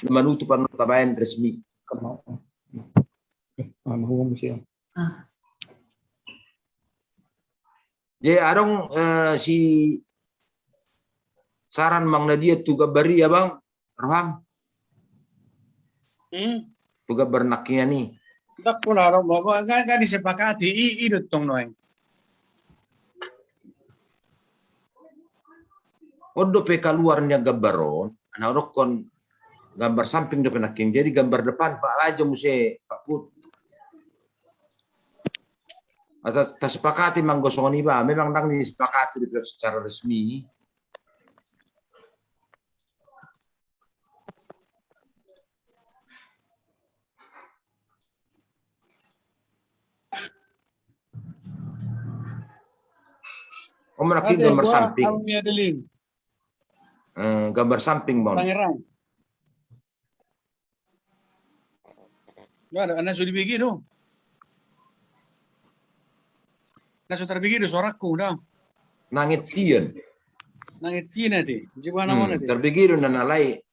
manutupan tabayan resmi. Jadi arong si saran Mang Nadia tuga bari ya bang Roham. Tuga bernaknya nih. Tak pula arong bawa nggak disepakati idut tong noeng. Odo pe keluarnya gambaron, anak rokon gambar samping depan naking. Jadi gambar depan Pak aja muse Pak Put. Atau tersepakati manggosoni ba, memang nang disepakati secara resmi. Menaking gambar samping. Gambar samping mon. Pangeran. Ada anak sudah begitu. Anak sudah begitu soraku dah. Nangetian. Nangetian nanti. Gimana mana? Terbegitu dan alai.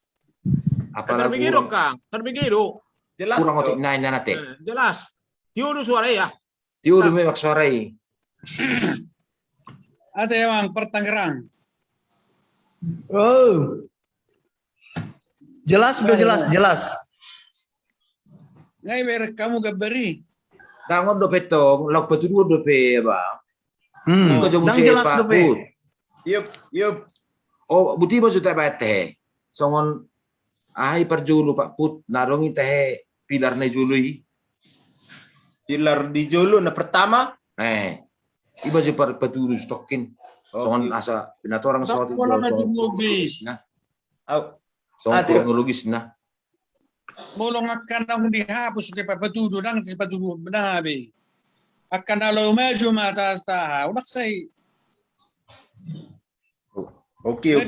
Apalagi terbegitu Kang. Terbegitu. Jelas. Kurang otik nain nate. Jelas. Tiudu suara ya. Tiudu memang suarai. Ada yang pertangerang. Oh. Jelas sudah jelas. Ngai ber kamu gabari. Dangon do petong, lok petu dua do pe ba. Ko jo Dang muse jelas Pak do pe. Put. Yup. Oh, buti mo sudah ba teh. Songon ai perjulu Pak Put narongi teh pilar ne jului. Pilar di julu na pertama. Iba je par petu stokin. Songon asa pinatorang Tak sawat pula baju logis. Nah. Songon kronologis nah. Bolong akan ang dihapus kay papatudo nang patudo benabe. Akan alo maju mata taha. Unak say. Oke.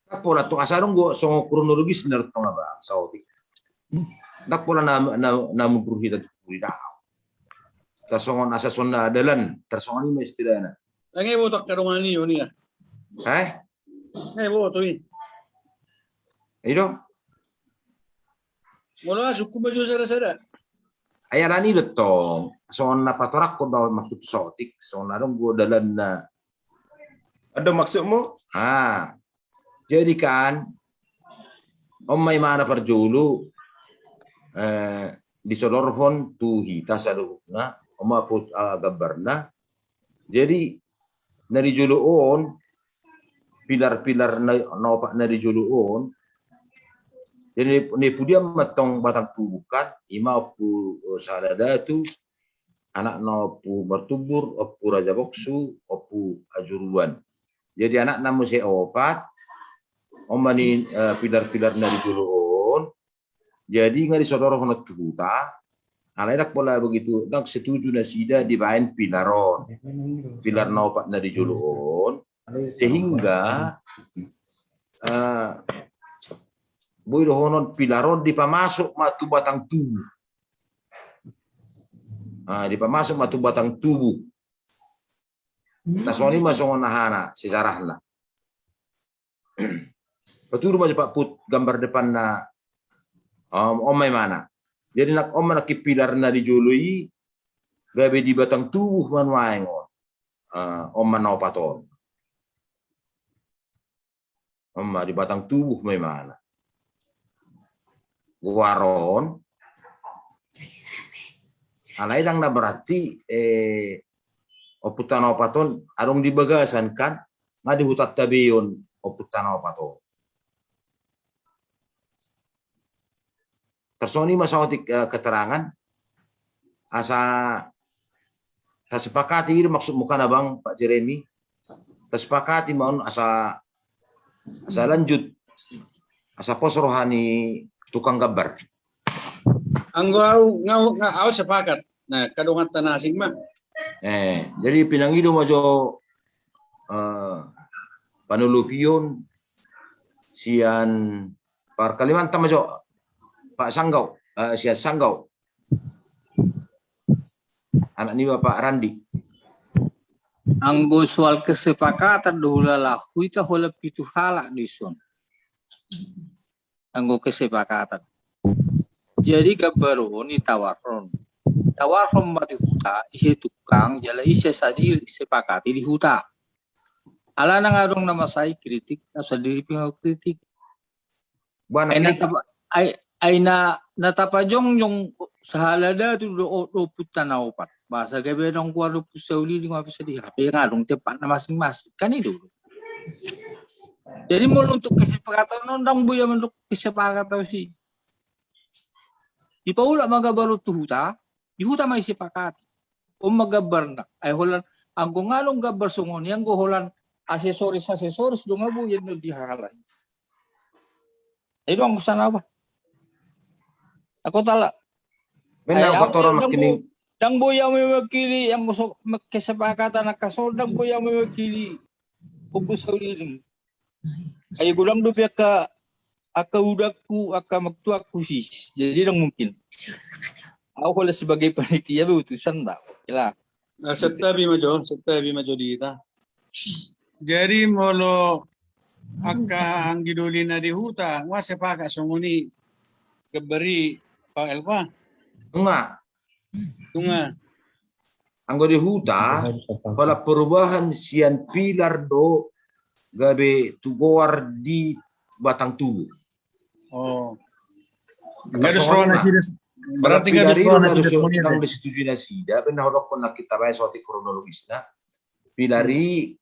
Tak pola tu asarong go songo kronologis nar tong ba sawat. Tak pola na mugruhi dat pulida. Tasongon asa sonna adalan tersongon ini istilahnya. Ngai botak karungan niyo niya. Ngai boto ini. Ido. Wala suku baju sada-sada. Ayarani letong. Son na patorak ko daw makut sotik. Son narong go dalan na. Ada maksudmu? Jadi kan may mana perjulu disodorhon tu hita saduna put gabarna. Jadi nari juluon pilar-pilar na pak nari juluon. Jadi nepu dia matong batang tubukan ima opu sadada tu anak no opu bertubur opu raja boksu opu ajuruan. Jadi anak namu se opat omani pilar-pilar dari juluon. Jadi ngari sodoro honot tuhuta. Alaidak pola begitu dak setuju nasida dibain pilaron. Pilar no opat dari juluon sehingga boy honon pilaron di pamasok matu batang tubuh. Di pamasok matu batang tubuh. Tasoni masongon nahana sejarahna. Betul rumah Pak Put gambar depan na omai mana. Jadi nak om nak pilar na dijului gabe di batang tubuh manuaengon. Om manau paton. Om di batang tubuh mai mana. Waron alaidang na berarti oputan opaton arong dibagasan kan ngadi hutat tabiyon oputan opaton tersoni masawatik keterangan asa tersepakati ini maksud muka na bang Pak Jeremy tersepakati mau asa lanjut asa pos rohani tukang gambar. Ngau sepakat. Nah, kadungan tanasing mah. Jadi pinangido majo panulupion sian par Kalimantan majo Pak Sanggau, sian Sanggau. Anak ni Bapak Randi. Anggo soal kesepakatan dahulu lah, kita hula pitu halak dison. anggo kesepakatan. Jadi kabaron itawaron. Tawaron ba di huta, ihe tukang, jala isa sa di sepakati di huta. Ala na nga dong namasay kritik, nasa diri kritik. Buana Ay natapajong yung sa halada tu do tanaw pat. Basa gabi ng kwaro po sa uli ng mga di hapi nga dong tepat na masing-masing. Kanino. Jadi mo untuk kesepakatan nondang buya untuk kesepakatan si. Di pa ula magabarot tu huta, di huta may sepakati. O magabar na ay holan ang ngalong gabar sungon yang go holan asesoris dong abu yan no dihalay. Ay dong sana ba? Ako tala. Benar kotoran makining. Dang buya may wakili ang gusto kesepakatan na kasol dang buya may wakili. Pugos sa ulin. Ay gulang do ka udakku magtuak kusis. Jadi dang mungkin. Ako wala sebagai panitia utusan na. Kila. Setabi majo dita. Jadi molo akka ang giduli na di huta, wa sepaka sunguni keberi Pak Elva. Enggak. Tunga. Anggo di huta, pala perubahan sian pilar do gabe tugowar di batang tubuh. Oh. Enggak ada seruan sih. Berarti enggak ada seruan sih semuanya. Kang disetujui na sida, ben hodok pun kita bae soti kronologisna. Pilari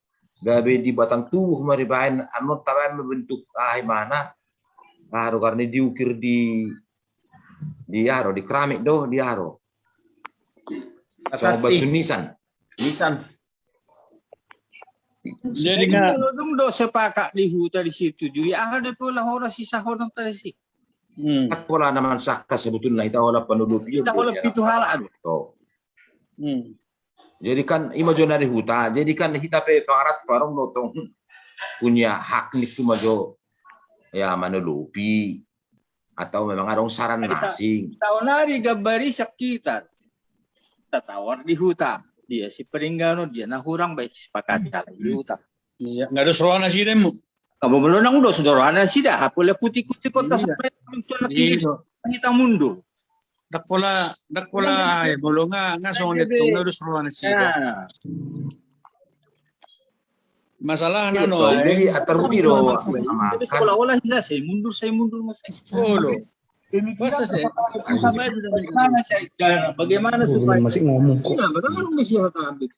gabe di batang tubuh mari baen anu tabae membentuk mana. Haro karena diukir di haro di keramik do di haro. Sahabat Nisan. Jadi kalau do sepakat di huta di situ juga ada pula orang sisa orang tersi. Tak pola naman sakka sebetulnya kita olah penudupi. Kita olah pitu halaan. Jadi kan imajo dari huta, jadi kan kita pe pangarat parong notong punya hak nih majo ya manudupi atau memang ada saran asing. Tahun hari gabari sekitar. Tatawar di huta. Dia si Peringgano, dia hurang baik sepakati di huta. Iya, nggak ada seruan sih demo. Kamu belum nang do sederhana sih dah. Hapula putih-putih kota sampai kita mundur. Dak pola ay bolo nga songonit kung nggak ada seruan sih. Masalah na no. Jadi atarudi do. Sekolah-olah saya mundur mas. Bolo. Bagaimana supaya masih ngomong kok. Bagaimana mesti ambil?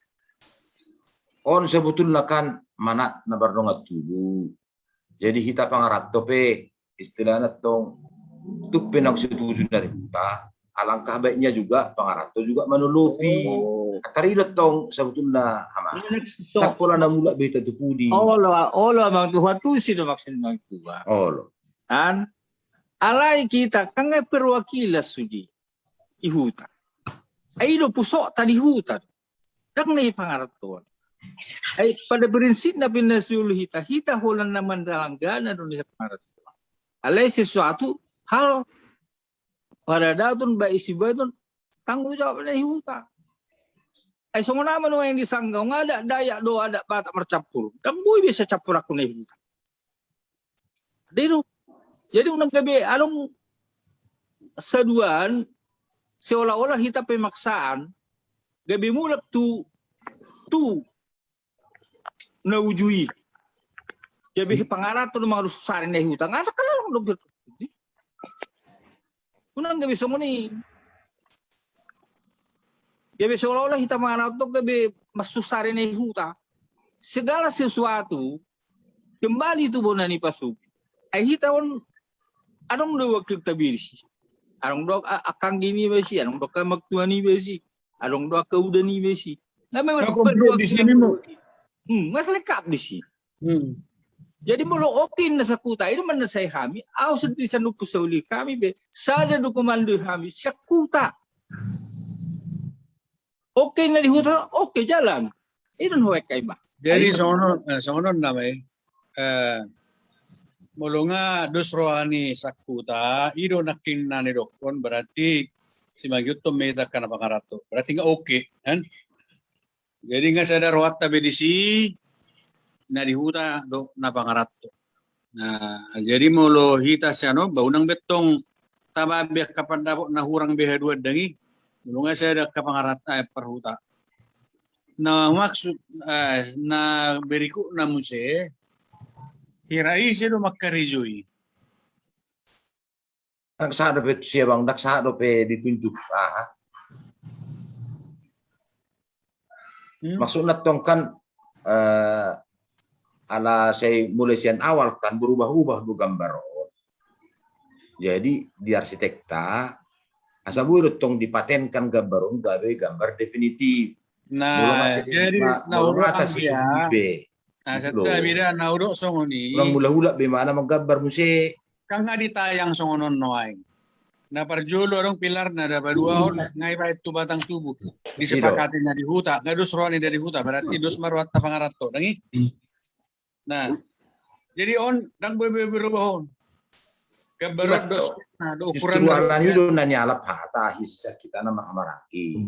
On sebetulnya kan mana nabar dongat tubuh. Jadi kita pangarat tope istilahnya tong tuk penang setuju dari kita. Alangkah baiknya juga pangarat juga menulupi. Atarilot tong sebetulnya ama. Tak pola namula beta tupudi. Olo mang Tuhan tu sih maksud mang Tuhan. Olo. An alay kita kanga perwakilan suji ihuta. Ay do pusok tadi huta. Dak na ipangarap to. Ay pada prinsip na pinasuluh kita holan naman dalanggana do ni pangarap. Alay sesuatu hal pada datun ba isibadon tanggung jawab na ihuta. Ay sungo naman yang disanggaw nga ada daya do ada bata mercampur. Dan boy bisa campur aku na ihuta. Dito. Jadi unang gabi, anong saduan, seolah-olah kita pemaksaan, gabi mulak tu naujui. Gabi pangarat tu mga rusarin na hutang, ada ka lang dokter. Unang gabi sa muni. Gabi seolah-olah kita pangarat tu gabi mas rusarin na hutang. Segala sesuatu, kembali tu bona ni pasuk. Ay hitawan anong do wakil tabirsi? Anong do akang gini besi? Anong do ka magtuani besi? Anong do ka udani besi? Na may komplit di sini mo. Mas lengkap di sini. Jadi mulo okay na sa kuta itu man say kami, aw sa di sanupo sa uli kami be, sada do komando kami sa kuta. Okay na di huta, okay jalan. Idon huwag kay ba? Jadi sono na may mulu nga dos rohani sakuta ido nakin nani dokon berarti si magyut to meta kana pangarato berarti nga okay kan jadi nga sadar wat tabe disi na dihuta do na pangarato Nah, jadi molo hita siano baunang betong tababe kapan dapat nahurang beha dua dangi. Mulunga saya ada kapangarat perhuta. Na maksud na beriku na muse hirai siya do makarijui. Ang sado pe siya bang naksado pe ditunjuk Maksudnya tong kan ala saya mulai sian awal kan berubah-ubah bu gambar. Jadi di arsitekta asa buru tong dipatenkan gambar gawe gambar definitif. Nah, jadi nauro atas itu be. Nah, setelah bida nauro songoni. Ulang mula-mula bagaimana menggambar musik. Kang nga ditayang songonon noaing. Na parjulo orang pilar na ada dua orang ngai ba itu batang tubuh disepakati na di huta gadus roani dari huta berarti dos marwat ta pangarato dangi. Nah, jadi on dang berubah on. Keberat dos nah do ukuran warna itu nanya alap hata hissa kita nama amaraki.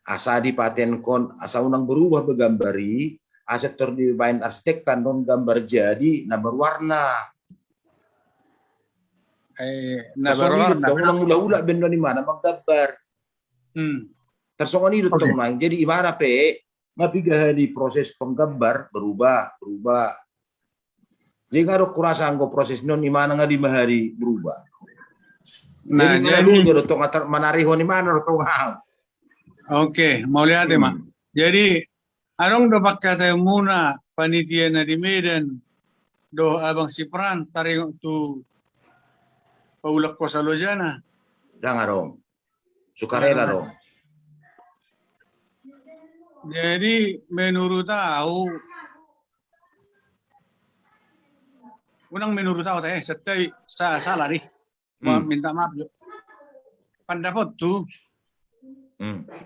Asa dipaten kon asa unang berubah begambari asa terdibain arsitek kan non gambar jadi na berwarna. Na berwarna. Ulang ula-ula benda di mana menggambar. Tersongon itu tong nang. Jadi imana pe ngapiga di proses penggambar berubah. Jadi ngaro kurasa anggo proses non imana nga di mahari berubah. Nah, jadi lu tong atar manariho ni mana tong hang. Oke, mau lihat ya, Mak. Jadi arong do pakkata muna panitia na di Medan do abang Sipran taring tu paulak ko sa Lojana. Jangan dong. Sukarela dong. Jadi menurut tahu setelah salah nih. Minta maaf yo. Pendapat tuh.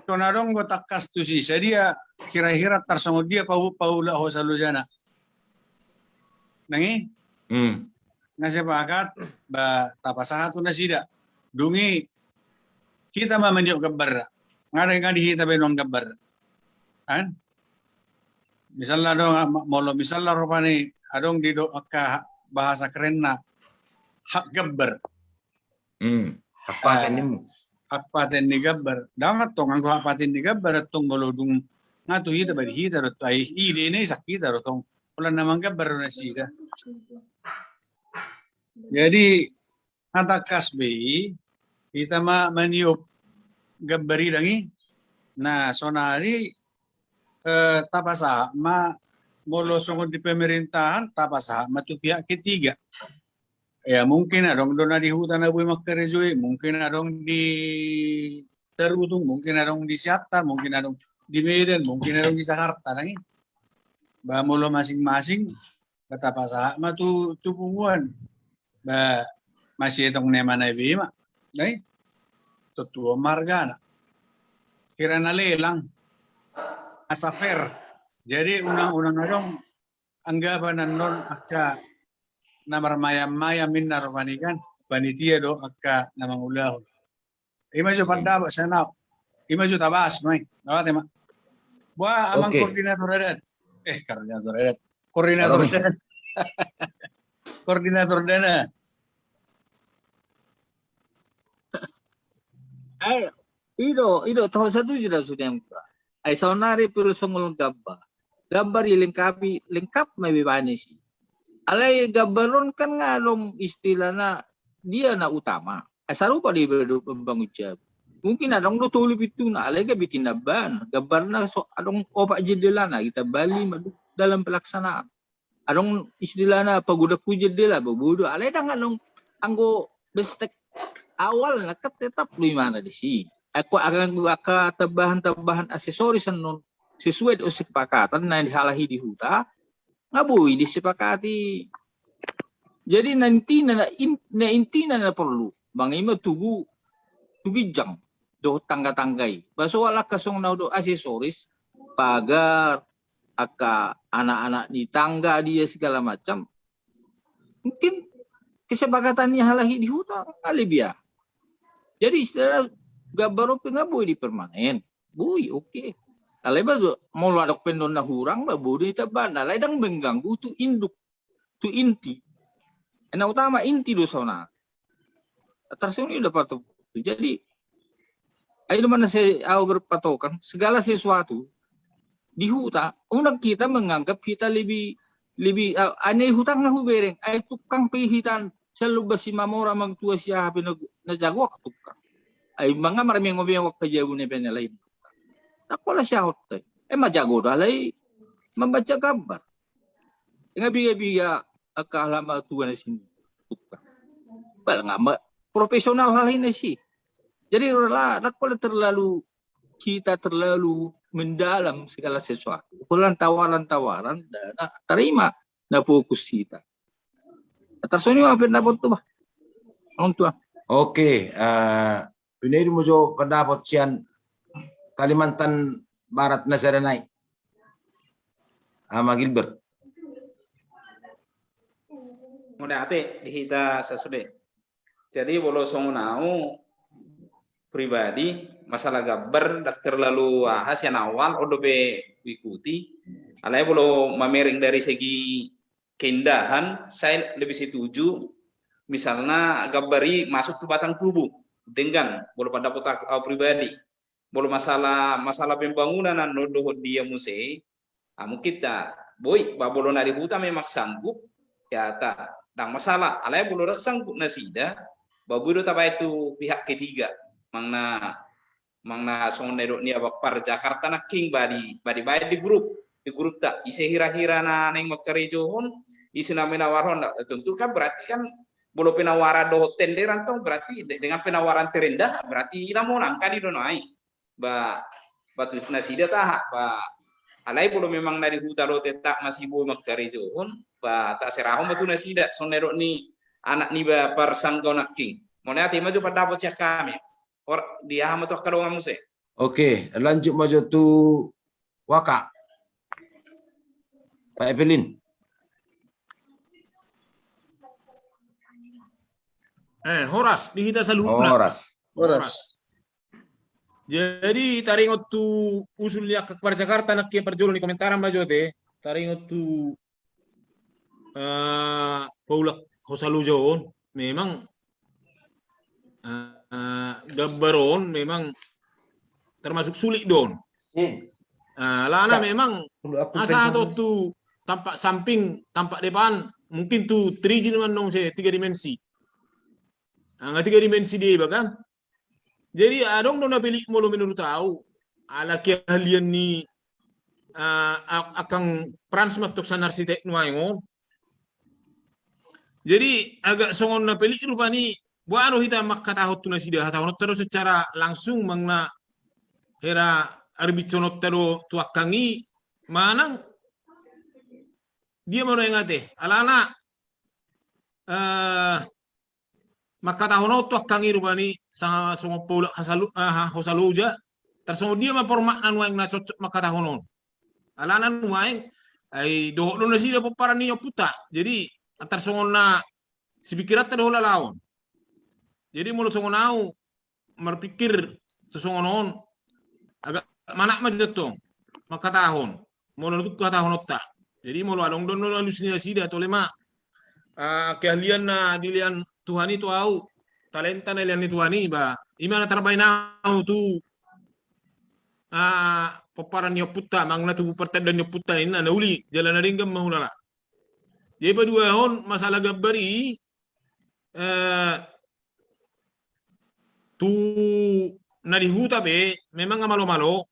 Tonadong go takas tu si dia kira-kira tarsongo dia paula ho sa Lojana. Nangi? Nasepakat ba tapasahat na sida dungi kita mamanyok gambar ngari kita benong gambar kan misalnya dong molo misalnya rupani adong di do ka bahasa keren na hak gambar hak paten ni gambar dangat tong anggo hak paten ni gambar tong bolodung ngatu hita bari hita ro tai ide ne sakita ro tong wala namang gambar na sida. Jadi kata kasbi kita meniup gambari dangi. Nah sonari tapasa molo sungguh di pemerintahan tapasa tu pihak ketiga. Ya mungkin adong dona di hutan abu makarejui, mungkin adong di Terutung, mungkin adong di Siatar, mungkin adong di Medan, mungkin adong di Jakarta dangi. Bah molo masing-masing tapasa tu punguan. Ba masih itong nema na ibima. Dahil, totoo margana. Kira na lelang. As a fair. Jadi unang-unang na dong, anggapan na non akka na marmaya-maya min narumanikan, panitia do akka na mangulahon. Ima jo pandaba sa now. Ima jo tabas, no eh. Nawate ma. Buah amang koordinator edet. Koordinator edet. Koordinator edet. Koordinator dana. Ido tahu satu je dah sudah muka. Ay sonari pero songol gambar lengkap may bibani si. Alay gambaron kan ngalong istilah na dia na utama. Ay sarupa di bangun jab. Mungkin adong do tulip itu na alay ka bitinaban. Gambar na so adong opak jendela na kita bali dalam pelaksanaan. Adong istilah na pagudaku jendela bebudo alay dah ngalong anggo bestek awal na tetap lu mana di sini. Aku akan tambahan aksesoris non sesuai dengan kesepakatan na dihalahi di huta ngabui disepakati. Jadi nanti na perlu bang ima tugu jang do tangga-tanggai. Baso wala kasong na do aksesoris pagar aka anak-anak di tangga dia segala macam. Mungkin kesepakatannya halahi di huta kali biar. Jadi istilah gambar pengaboy di permanen. Bui oke. Alay ba mau ladok pendon na hurang ba budi taban alay dang mengganggu tu induk tu inti. Yang utama inti do sona. Tersuni udah patok. Jadi ayo mana saya berpatokan segala sesuatu di hutan. Unang kita menganggap kita lebih aneh hutang ngahu bereng. Ay tukang pihitan selalu basi mamora mang tua siya na jagwak tukang. Ay mga marami ngobi wak kajabu ne penelay. Takola siya hotel. Majago dalay membaca gambar. Biya akalama tua na sini tukang. Bal nga profesional hal ini sih. Jadi kita terlalu mendalam segala sesuatu. Pulang tawaran-tawaran dan terima na fokus kita. Tersuni apa pendapat tuh, Bah? Tua. Oke, ini mo jo pendapat sian Kalimantan Barat na Saranay. Ama Gilbert. Muna ate dihita sasude. Jadi bolo songonau pribadi masalah gambar dak terlalu hasian awal odobe ikuti. Alai bolo mamering dari segi keindahan saya lebih setuju misalnya gambari masuk ke batang tubuh dengan bolo pada potak pribadi. Bolo masalah pembangunan nodo dia musei. Mungkin kita boy bolo nari hutan memang sanggup ya tak dang masalah. Alai bolo sanggup nasida babudo tabai itu pihak ketiga mangna song nedok ni abapar Jakarta na king badi di grup tak isi hira-hira na neng makarejohon isi na menawaron tentu kan berarti kan bolo penawaran do tenderan tong berarti dengan penawaran terendah berarti namo nangka di donai batu nasida ta ba alai bolo memang dari huta do tak masih bo makarejohon ba tak serahom batu nasida song nedok ni anak ni ba persangkau naking. Mona ati maju pada dapat cek kami. Dia hama tu kalau ngamu se. Oke, lanjut maju tu Waka. Pak Evelyn. Horas dihita saluna. Horas. Jadi taringot tu usulnya ke Jakarta nak kia perjolo ni komentaran maju te. Taringot tu Paula Hosalujon memang gambaron memang termasuk sulit don. Lana memang asa tu tampak samping, tampak depan, mungkin tu 3D nong saya 3 dimensi. Nggak 3 dimensi dia bahkan. Jadi adong dona pilih mulu menurut tahu ala keahlian ni akan peran semaktuk san arsitek nuayon. Jadi agak songon na pelik rupa ni buano hita makatahot tu na sida hatahon terus secara langsung mangna hera arbitronot tero tuakangi manang dia mau ngate alana makatahon tuakangi rupa ni sa songo pola hosaluja tersongo dia mapormak nuang na cocok makatahon alana nuang ai do na sida paparan ni puta jadi antar songona si pikirat terhola lawan. Jadi mulut songonau berpikir sesongonon agak manak majatong maka tahun mulut itu tahun otak. Jadi mulut adong don halusinasi dia tolema keahlian na dilian Tuhan itu au talenta na dilian Tuhan ini ba imana terbainau tu paparan nyoputa mangna tubuh pertanda nyoputa ini na uli jalan ringgam mahulala. Jadi berdua hon masalah gambari tu nadi huta be memang malo-malo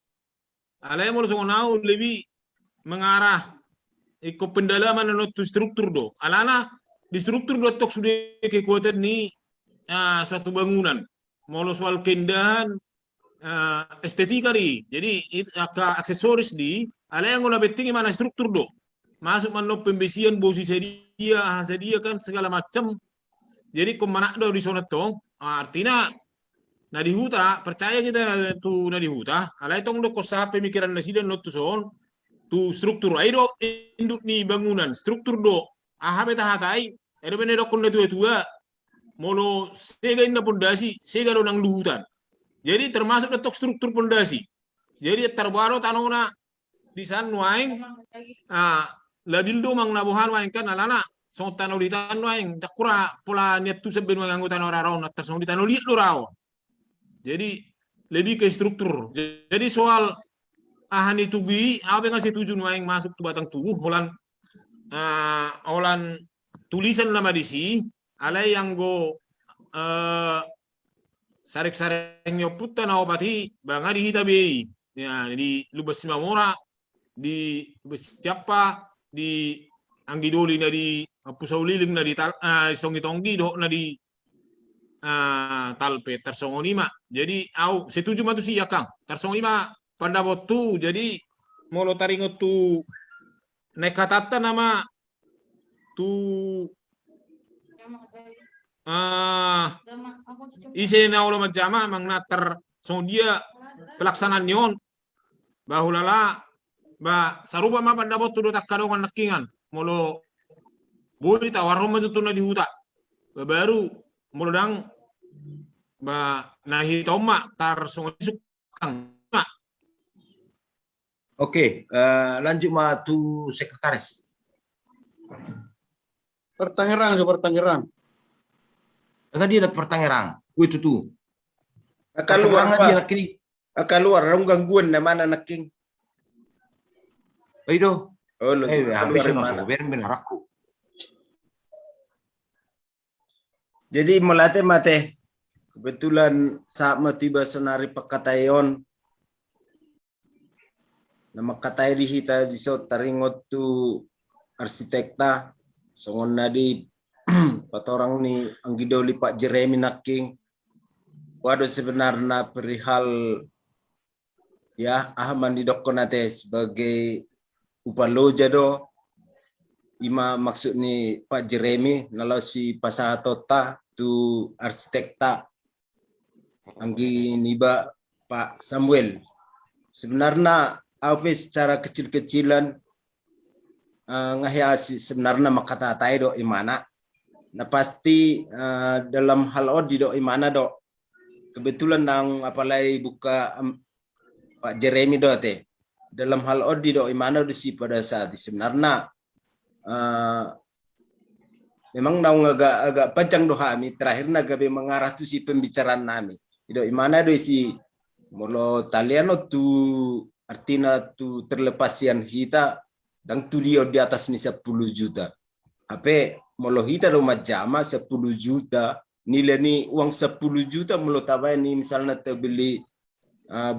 alai mo songonau lebih mengarah ikut pendalaman tu struktur do alana di struktur do tok sudah kekuatan ni suatu bangunan molo soal keindahan estetika di jadi aksesoris di alai yang ngono penting mana struktur do masuk mano pembesian bosi sedia kan segala macam jadi kemana do di sana tong artinya nadi huta percaya kita tu nadi huta alai tong do kosa pemikiran nasi dan not son tu struktur ai do induk ni bangunan struktur do beta hatai edo bene do kon tua molo sega inda pondasi sega do nang luhutan jadi termasuk do struktur pondasi jadi terbaru tanona di san waing labil do mang nabuhan wain kan alana so tanolitan waing takura pola niat tu sebenarnya anggota orang atas so ditanolit lo raw. Jadi lebih ke struktur. Jadi soal ahani tugi apa yang setuju waing masuk tu batang tubuh olan tulisan nama disi alai yang go sarek-sarek nyoput tanah opati banga di hitabe ya di lubas mamora di siapa di anggidoli na di pusau liling na di songi-tonggi do na di talpe tersongonima. Jadi au setuju matu sih ya Kang. Tersongonima pada waktu jadi molo taringot tu nekatata nama tu isi na ulo majama mang nater so dia pelaksanaan nyon bahulala ba saruba ma pada waktu do takadongan nakingan molo boleh tawar rumah tu na di huta baru molo dang ba nahi toma tar so Kang. Oke, lanjut ma tu sekretaris. Pertangerang, Pertangerang. Kan dia nak pertangerang. Itu tu. Akan luar dia Pak. nak kini. Akan luar orang gangguan na mana naking. Ayo. Oh, lo. Habis masuk benar aku. Jadi mate kebetulan saat tiba senari pakatayon nama katai di hita di so taringot tu arsitekta songon nadi patorang ni anggidoli Pak Jeremy naking waduh sebenarnya perihal ya ahaman di dokonate sebagai upaloja do ima maksud ni Pak Jeremy nalau si pasatota tu arsitekta anggi niba Pak Samuel sebenarnya apa secara kecil-kecilan ngahya sebenarnya makatatai do imana nah pasti dalam hal odi do imana do kebetulan nang apalai buka Pak Jeremy do te dalam hal odi do imana do si pada saat sebenarnya memang naung agak panjang do kami terakhir gabe mengarah tu si pembicaraan nami do imana do si molo taliano tu artinya tu terlepasian kita dan tu dia di atas ni 10 juta. Apa molo hita rumah jama 10 juta nilai ni uang 10 juta molo tabai ni misalnya terbeli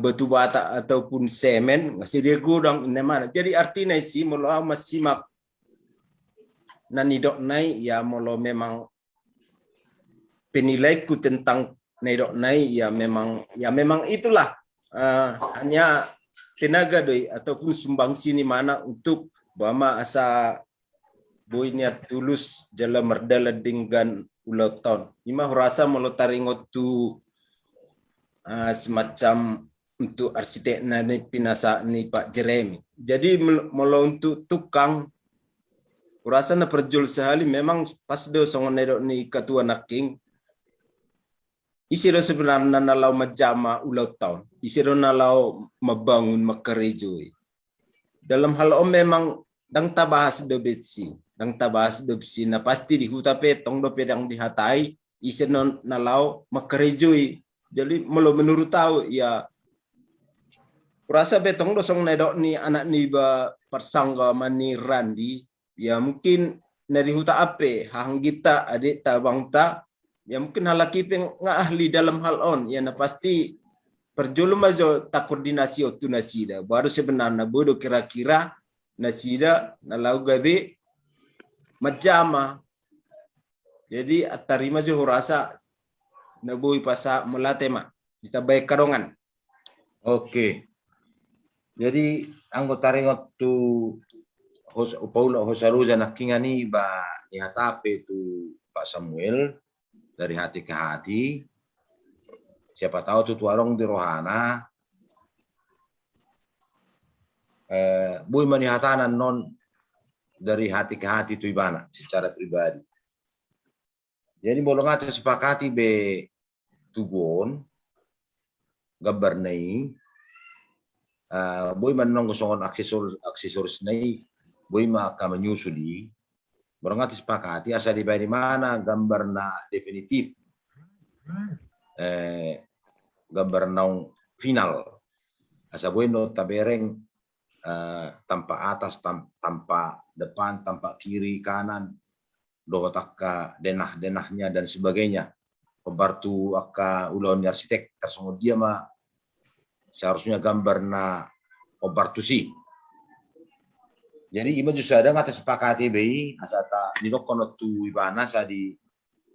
batu bata ataupun semen masih dia gudang ini mana. Jadi artinya sih molo masih mak nani dok nai ya molo memang penilaiku tentang nai dok nai ya memang itulah hanya tenaga doi ataupun sumbang sini mana untuk bama asa boynya tulus jala merdala dengan uloton. Ima rasa molo taringot tu semacam untuk arsitek nani pinasa ni Pak Jeremy. Jadi molo untuk tukang rasa na perjul sehali memang pas do songon ni ketua naking isiro sebenarnya nalau majama ulau tahun. Isiro nalau membangun makarejoi. Dalam hal memang dang tabahas do betsi. Dang tabahas do betsi na pasti di huta petong do pedang dihatai. Isiro nalau makarejoi. Jadi menurut tahu ya kurasa betong do song nedok ni anak ni ba persangga mani randi. Ya mungkin dari huta ape hang kita adik tabang ta ya mungkin halaki peng ahli dalam hal on ya na pasti perjulum aja tak koordinasi tu nasida baru sebenarnya bodoh kira-kira nasida nalau gabe majama jadi atarima jo rasa nabui pasa melatema kita baik kadongan. Oke. Jadi anggota ringot tu Paulo Hosaruja nakingani ba ihatape tu Pak Samuel dari hati ke hati. Siapa tahu tu warung di rohana. Bui manihatanan non dari hati ke hati tu ibana secara pribadi. Jadi bolong aja sepakati be tugon gabernai. Bui manong gosongon aksesoris nai. Bui maka menyusuli. Berangkat sepakati asa di mana gambar na definitif. Gambar na final. Asa bueno tabereng tanpa atas, tanpa depan, tanpa kiri, kanan, dotak denah-denahnya dan sebagainya. Pembantu aka ulon arsitek tersebut dia mah seharusnya gambar na obartusi. Jadi iba juga ada ngata sepakati bei asata nilokon tu ibana sa di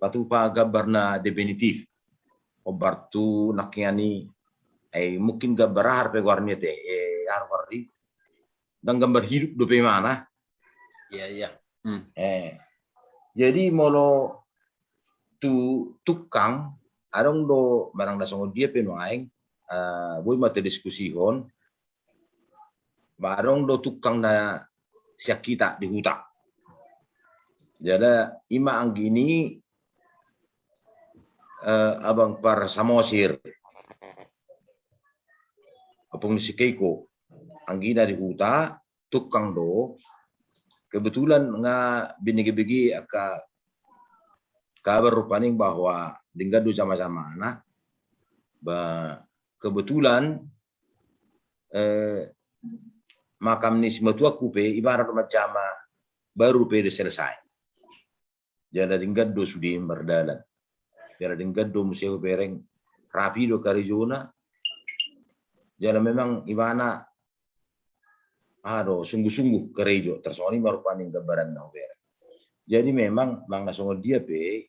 patupa gambar na definitif. Obartu nakiani mungkin gambar harpe warnya te harwardi dan gambar hidup dope mana. Iya. Jadi molo tu tukang arong do barang dasong dia penuaing boy mate diskusi hon barong do tukang na siak kita di hutan. Jadi ima anggini abang par samosir apung si Keiko anggina di hutan tukang do kebetulan nga binigi-bigi aka kabar rupaning bahwa dinggadu sama-sama nah kebetulan makam ni simatua kupe ibarat macam baru pede selesai. Jadi dinggadu sudi berdalan. Jadi dinggadu museu bereng rapi do karijona. Jadi memang ibana sungguh-sungguh kerejo tersoni marupaning gambaran na bereng. Jadi memang bang nasongo dia pe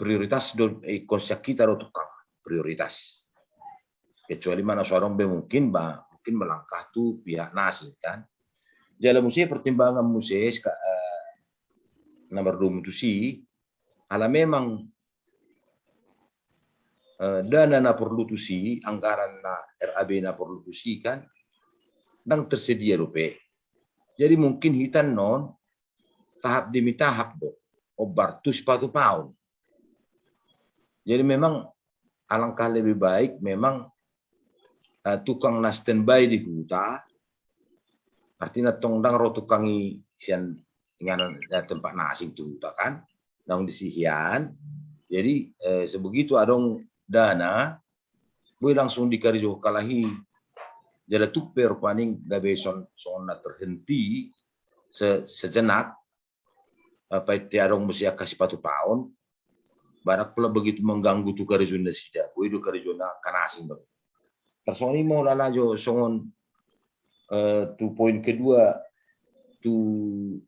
prioritas do konsep kita do tukang prioritas. Kecuali mana seorang mungkin melangkah tu pihak nasib kan. Jalan musik pertimbangan musik nomor 2 mutusi ala memang dana na perlu tusi anggaran na RAB na perlu tusi kan dan tersedia rupe. Jadi mungkin hitan non tahap demi tahap do obartus patu pound. Jadi memang alangkah lebih baik memang tukang na standby di huta artinya tongdang ro tukangi sian nganan tempat nasi itu huta kan nang disihian. Jadi sebegitu adong dana boy langsung dikarijo kalahi jadi tuper paning gabe sonna terhenti sejenak apa itu adong mesti kasih patu pound barak pula begitu mengganggu tu karijona sida boy do karijona kanasing bang. Tersoni mau lalajo songon tu poin kedua tu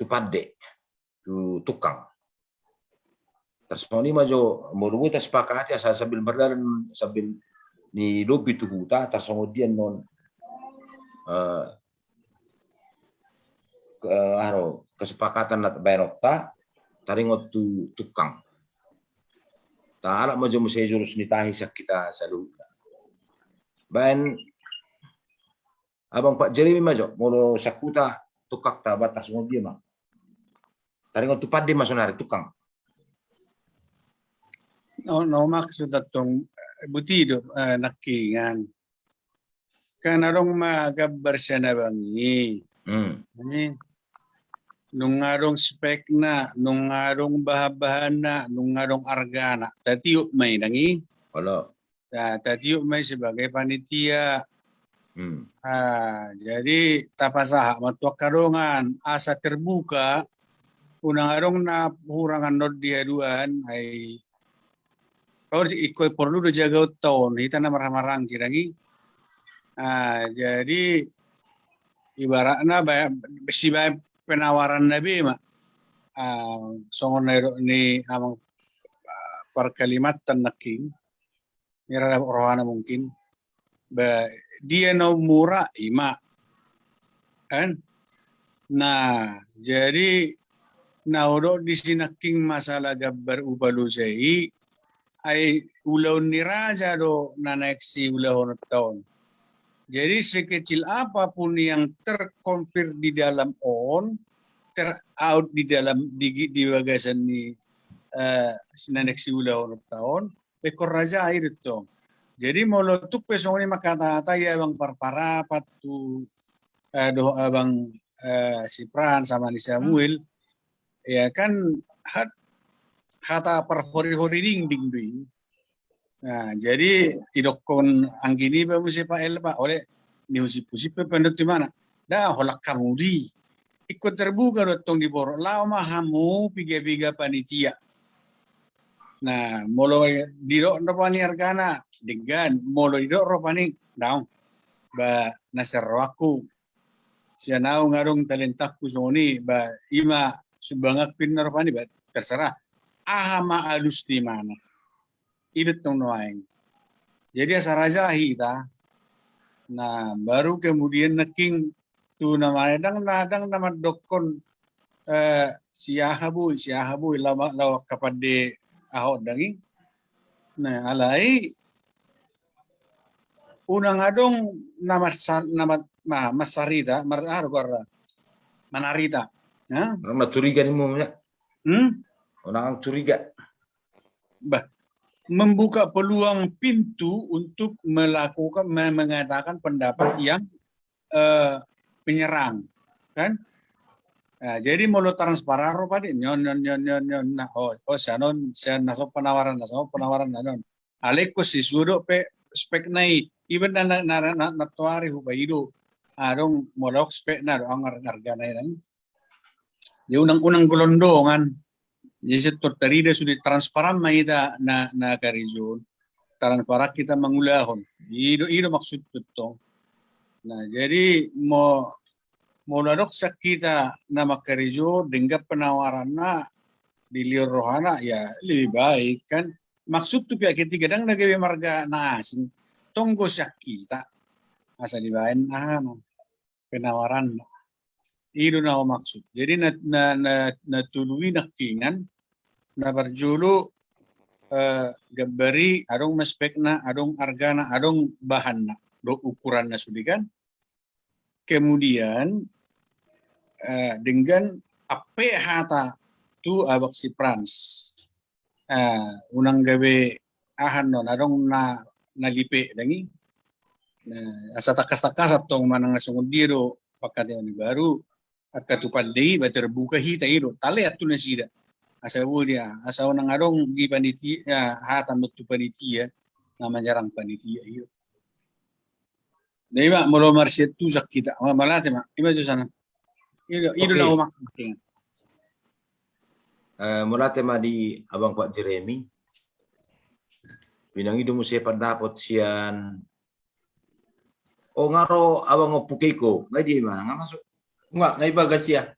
padde tu tukang. Tersoni majo morubu tas sepakati asal sambil berdalan sambil ni lobi tu huta tersongodian non kesepakatan nat bayarokta taringot tu tukang. Ta'ala majo musay jurus nitahi sa kita sa luta. Bayan abang Pak Jeremy majo molo sakuta tukak ta batas mo dia mah. Taringot tu padde masonari tukang. No maksud atong butido nakingan. Kan arong magabar siya na bangi. Nung ngarong spek na, nung ngarong bahabahan na, nung ngarong argana, tatiyo may nangi. Wala. Tatiyo may sebagai panitia. Jadi tapasaha matuak karongan asa terbuka unang arong na hurangan nod dia duan ay ikoy perlu do jaga tahun hita na marang-marang kirangi. Jadi ibaratnya si penawaran Nabi mak songon ni amang perkalimat naking nira rohana mungkin dia no murah ima kan. Nah jadi naudo di sinaking masalah gabar ubalusai ay ulaw ni raja do naneksi ulaw na tahun. Jadi sekecil apapun yang terkonfir di dalam terout di dalam di bagasan ni sinaneksi ulaw na tahun pekor raja air itu. Jadi molotuk pesong ni makata ya bang parpara patu Abang si Pran sama ni Samuel, ya kan kata perhori-hori ding ding. Nah, jadi idokon anggini ba musi pa elba oleh ni usip-usip pendek di mana? Dah holak kamu di. Ikut terbuka dotong di borok. Lama hamu piga-piga panitia. Nah, molo didok ropani argana dengan molo didok ropani daun. Ba nasar waku. Siya nau ngarung talentaku soni ba ima subangak pin ropani ba terserah. Ahama alus di mana. Idut tong noaing. Jadi asarajahi ta. Nah, baru kemudian neking tu namanya nadang nama dokon siahabu lawa kapade ahok dangi. Nah, alai unang adong nama masarita manarita. Ya? Orang curiga ni umumnya. Orang curiga. Membuka peluang pintu untuk mengatakan pendapat yang penyerang, kan? Nah, jadi mulut transparan rupa di nyon nah sanon saya nasok penawaran nanon. Aleko si sudo pe spek nai even na natuari huba ido adong molok spek na do angar harga nai nang. Ya unang golondongan. Jadi terida sudah transparan maida na karizon. Transparan kita mengulahon. Ido maksud betul. Nah, jadi mau ladok kita nama karizo dengan penawaran di liur rohana ya lebih baik kan. Maksud tu pihak ketiga dang nagawe marga na asing. Tonggo syak kita. Asa dibayan penawaran. Ido na maksud. Jadi na tului nakingan na berjulu gambari adong mespekna adong argana adong bahanna do ukuranna sudikan. Kemudian dengan ape hata tu abak si Frans unang gawe ahan non adong na lipe dangi asa takas atong manang nasungod diro pakate ni baru at katupan dei ba terbuka hita iro tale atu na sida asa dia asa unang adong di panitia hatan betu panitia na manjarang panitia iyo. Nah, molo marsiat tu sak kita malate mak ima jo sana ido na umak making Mulate ma di abang Pak Jeremy binang ido musia pendapat sian ngaro abang opukeko ngai di mana nggak masuk ngai bagas ya.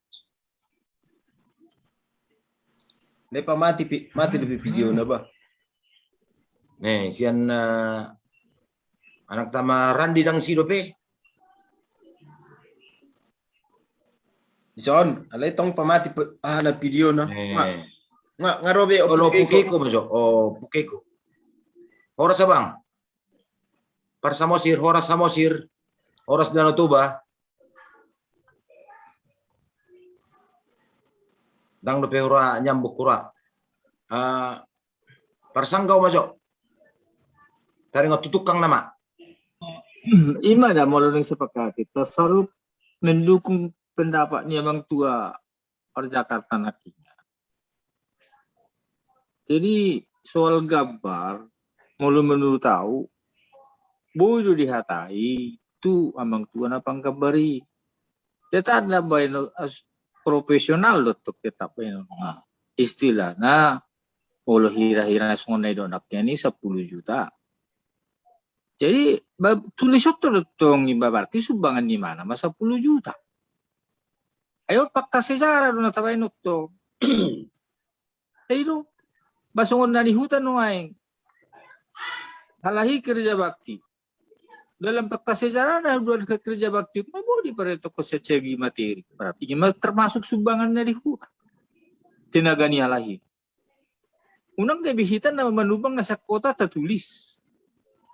Lepa mati lebih video na ba? Nih sian anak tama Randi dang si dope. Ison, alay tong pamati na video na. Nga robe o pukeko majo. Pukeko. Oras abang. Horas samosir. Oras Danau Toba. Dang dope hura nyambuk kura. Parsanggau majo. Taring tutukang nama. Ima dah mulai sepakati tasaruf mendukung pendapatnya Bang Tua orang Jakarta nantinya. Jadi soal gambar mulai menurut tahu boleh dihatai itu Abang Tua napang gambari. Dia tak ada bayi profesional untuk tetap istilahnya kalau hira-hira sungai donaknya ini 10 juta. Jadi tulis tong berarti sumbangan di mana masa 10 juta. Ayo fakta sejarah do natabay nutto. Ayo basungon na lihutan no aing. Halahi kerja bakti. Dalam fakta sejarah na dua kerja bakti mo di pareto ko sa cegi materi. Berarti termasuk sumbangan na lihutan. Tenaga ni halahi. Unang kebihitan na manubang nasa kota tertulis.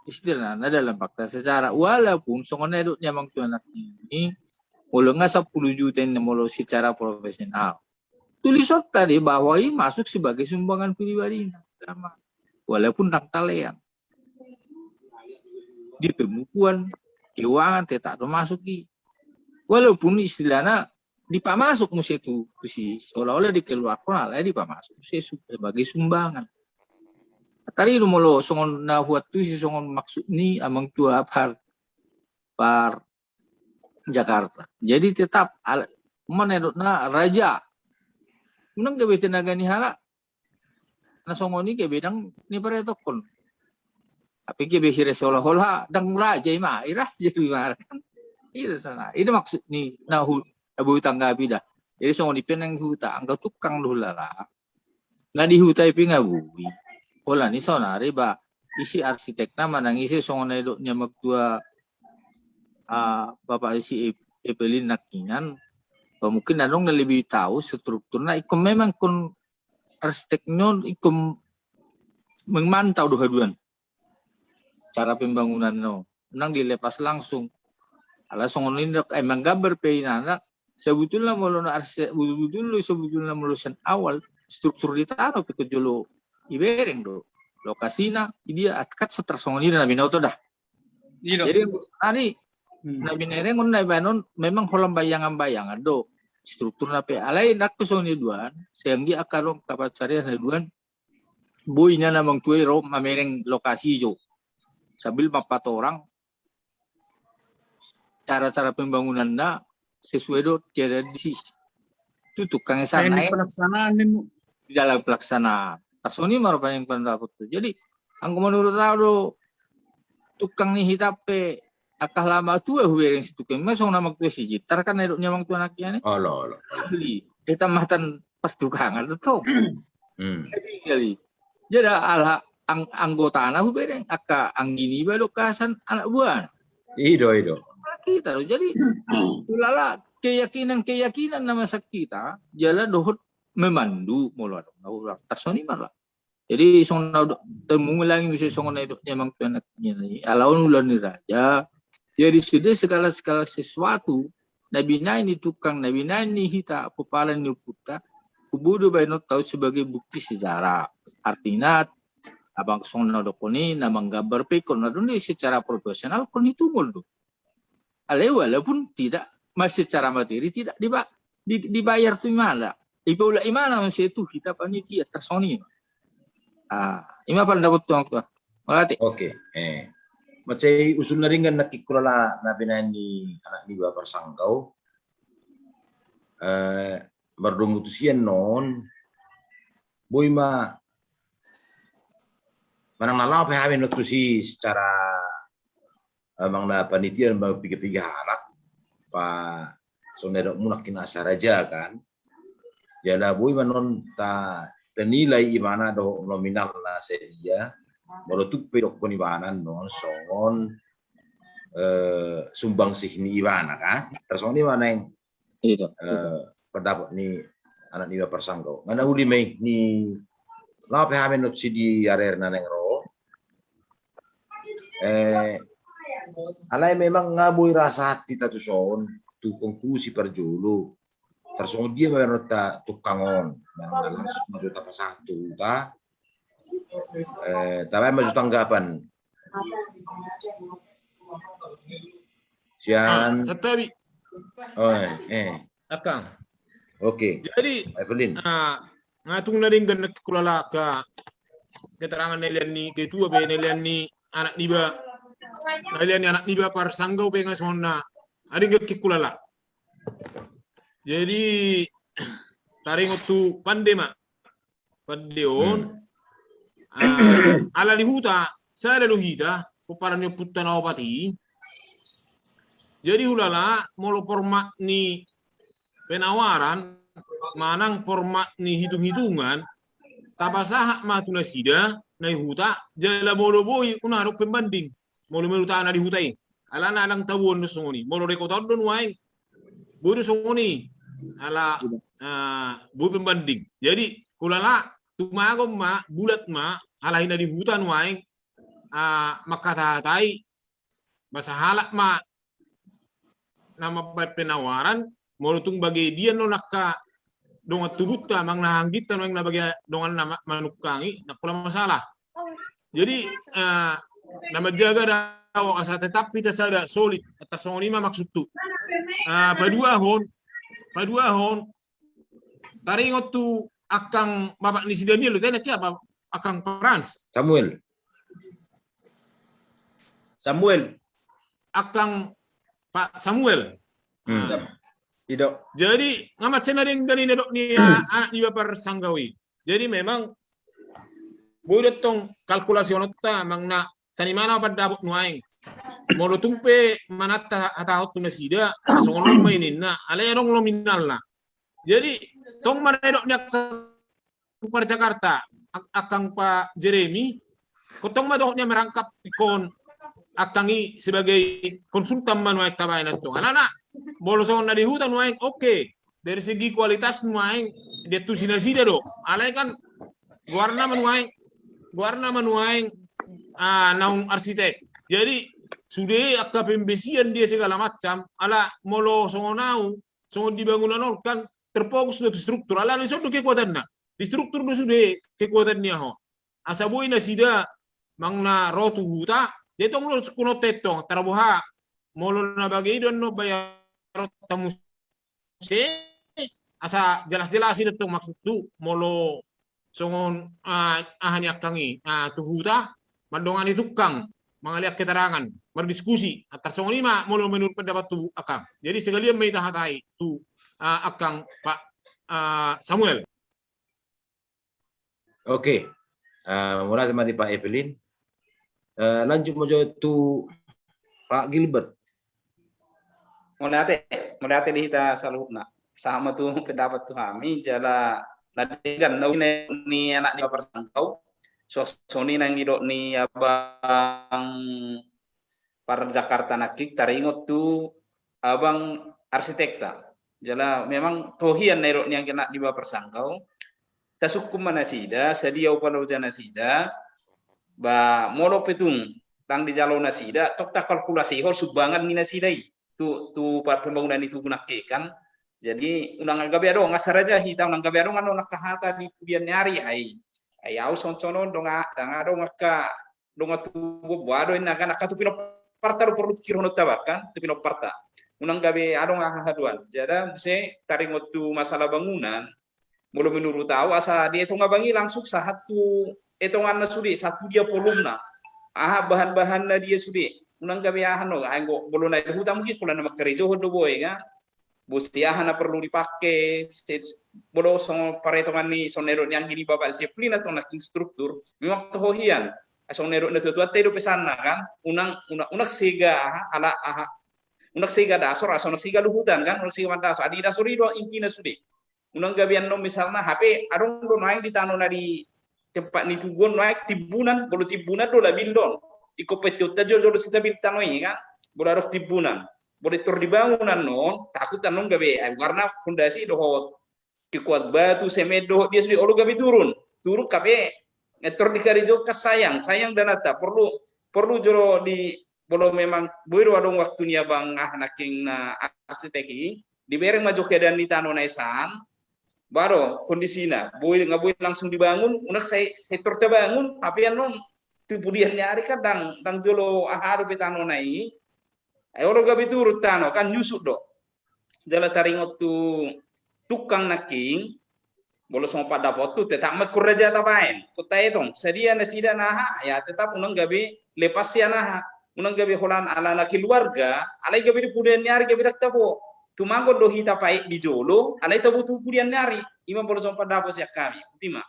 Istilahnya dalam fakta sejarah walaupun songon eduknya Bang Tua anak ini mulu nggak 10 juta ini mulu secara profesional tulisot tadi bahwa ini masuk sebagai sumbangan pribadi walaupun tak talean di pembukuan keuangan tidak termasuk di walaupun istilahnya dipamasuk musim itu si seolah-olah dikeluarkan lah dipamasuk sebagai sumbangan. Tadi lu mau songon na buat tu si songon maksud ni amang tua par Jakarta. Jadi tetap menurut na raja. Unang gawe tenaga ni hala. Na songon ni bidang ni pare tokon. Tapi ke behire seolah-olah dang raja ima irah jadi kan. Itu sana. Itu maksud ni na abu tanggapi dah. Jadi songon di penang huta angka tukang dulu lah. Na di huta pi ngabui. Wala ni sana riba isi arsitek nama nang isi songon edoknya magtua bapak isi Evelyn Nakingan. Mungkin anong na lebih tahu strukturnya ikum memang kun arsiteknya ikum memantau duha-duan cara pembangunan no nang dilepas langsung ala songon ini emang gambar peinana sebetulnya mulai arsitek sebetulnya melusan awal struktur ditaruh pikir dulu ibereng do lokasinya dia atkat setersongon ini nabi nauto dah jadi hari nabi nereng on nabi banon memang kolam bayangan do struktur nape alai nak pesoni duan sehingga akalong kapat cari duan boynya namang tuai rom mamereng lokasi jo sambil mapat orang cara-cara pembangunan na sesuai do tiada di sisi itu tukang sana pelaksanaan di dalam pelaksanaan personi merupakan yang pendapat jadi angko menurut tahu tukang ni hitape akah lama tua hubereng situ kan masong nama tu si jitar kan edoknya mang tu anaknya ni Allah. ahli kita matan pas tukangan tu kali jadi ala anggota anak hubereng akah anggini balukasan anak buah Ido. kita jadi ulala keyakinan nama kita jalan dohot memandu mulai tersoni malah jadi song mengulangi misi song edoknya mang tu anaknya ni alaun ulan ni raja jadi sudah segala sesuatu nabi ini tukang nabi ini hita pepalan ni puta kubudu baino tahu sebagai bukti sejarah artinya abang song dokoni namang gambar pekon naduni secara profesional kon itu mulu walaupun tidak masih secara materi tidak dibayar tu mana ibu imana masih itu kita panitia tersoni ima dapat tuang tua malati Oke. Macai usul na rin nga nakikulala na binani anak ni Bapak Sangkaw. Mardumutusian noon. Boy manang nalaw pa hamin natusi secara mang na panitian magpiga-piga halak pa so nedok muna kinasa raja kan. Jala boy manon tanilay imana do nominal na seria. Molotuk pedok penibanan non songon sumbang sih ni Iwana kan tersong ni mana yang pendapat ni anak ni Bapak Sangkaw ngana uli mai ni lape hamen not si di area naneng ro alai memang ngabui rasa hati tatu son tu konklusi perjulu tersong dia memang tukangon memang maju tapa satu ta tapi maju tanggapan. Sian. Setabi. Akang. Oke. Jadi, Evelyn. ngatung na rin ganak kulala ka keterangan nelian ni ketua be nelian ni anak niba par Sangkaw be ngasona ading kulala. Jadi taring tu pandema padeon ala lihuta sada luhita kuparan yo putta na opati jadi hulala molo format ni penawaran manang format ni hitung-hitungan tapasaha matuna sida na huta jala molo boy unaro pembanding molo meluta na dihutai ala na lang tawon no songoni molo rekotad don wae boy songoni ala boy pembanding jadi hulala tumagom bulat halahin na di hutan waing makatahatay masahalak na penawaran molutong bagay diyan no naka dongat tubut ta mang nahanggit ta na bagay dongan na manukangi nakula masalah jadi na magjaga daw asa tetap kita sada solid at tasong lima maksud tu paduahon taringot tu akang bapak ni si Daniel tanya kia apa akang Frans Samuel. akang Pak Samuel. Ido. Jadi ngamat senadeng dari nedok ni anak di Bapak Sanggawi. Jadi memang boleh tong kalkulasi onota mangna sani mana pada dapat nuaing. Molo tumpe manata atau tu nasida songono mainin na alay dong nominal na. Jadi tong mana nedok nya ke Jakarta akang Pak Jeremy kotong madoknya merangkap ikon akangi sebagai konsultan manuai tabayan itu. Anak-anak bolos na di hutan nuaing oke. Dari segi kualitas nuaing dia tu sinasida do. Alay kan warna manuaing naung arsitek. Jadi sudah akta pembesian dia segala macam ala molo songonau songon dibangunan kan terfokus ke struktur ala ni sodo kekuatanna. Di struktur do sudah kekuatannya ho. Asabui nasida mangna rotu huta jadi tong lo kuno tetong tarabuha molo na bagay don no bayar tamu se asa jelas-jelas itu tong maksud tu molo songon ahanya kangi tuhuta mandongan itu kang mangaliak keterangan berdiskusi atas songon lima molo menurut pendapat tu akang jadi sekalian may tahatai tu akang Pak Samuel. Oke. Mula sama di Pak Evelyn. Lanjut mojo tu Pak Gilbert. Mulai ate kita selalu nak sama tu pendapat tu kami jala nanti kan ni anak di persangkau soni nang ngidok ni abang par Jakarta nakik taringot tu abang arsitekta jala memang tohian nerok ni yang kena di persangkau tasukum manasida sedia upalo janasida ba molo petung tang di jalur nasida tok tak kalkulasi hol subangan minasidai tu pembangunan itu gunakan kan jadi unang gabe ado ngasar aja hitam unang gabe ado ngano nakahata di pudian nyari ai au soncono donga ado ngaka donga tu boado inakan akatu pino parta perlu kirono tabakan tu pino parta unang gabe ado ngahaduan jadi se taringot tu masalah bangunan mulu menurut tahu asa dia itu ngabangi langsung satu etongan sudi satu dia polumna bahan-bahan dia sudi unang gabiahan no anggo belum naik hutan mungkin kalau nama kerja hodo boy kan bustiahan perlu dipakai bodo song paretongan ni sonero yang gini bapak disiplin atau nak struktur memang tohian sonero na tutua tedo pesana kan unang siga ala unak siga dasor aso unak siga luhutan kan unak siga dasor adi dasor itu intina sudi unang gabian no misalnya HP adong do naik di tanah di tempat ni tugon naik tibunan bolu tibunan do labindon iko petut tajo do stabil tanoi kan bolu arok tibunan bolu tor dibangunan non takut tanong gabe karena fondasi do hot kekuat batu semedo dia sudah olo gabe turun kabe etor dikarijo sayang danata perlu joro di bolu memang boiro adong waktunya bang naking na arsitek dibereng maju keadaan di tanah naisan baru kondisinya nggak boleh langsung dibangun unak saya terbangun tapi yang non kemudian nyari kadang jolo ahadu petano nai ayo lo gabi turut tano kan nyusut do jala taringot tu tukang naking bolo sama pada foto tetap mekurja tapain kota itu sedia nasida naha ya tetap unang gabi lepas ya naha unang gabi holan ala na keluarga alai gabi di kemudian nyari gabi dak tabo tumango do hita pai di jolo alai tabu tu kemudian nyari imam bolo sama pada bos ya kami ultima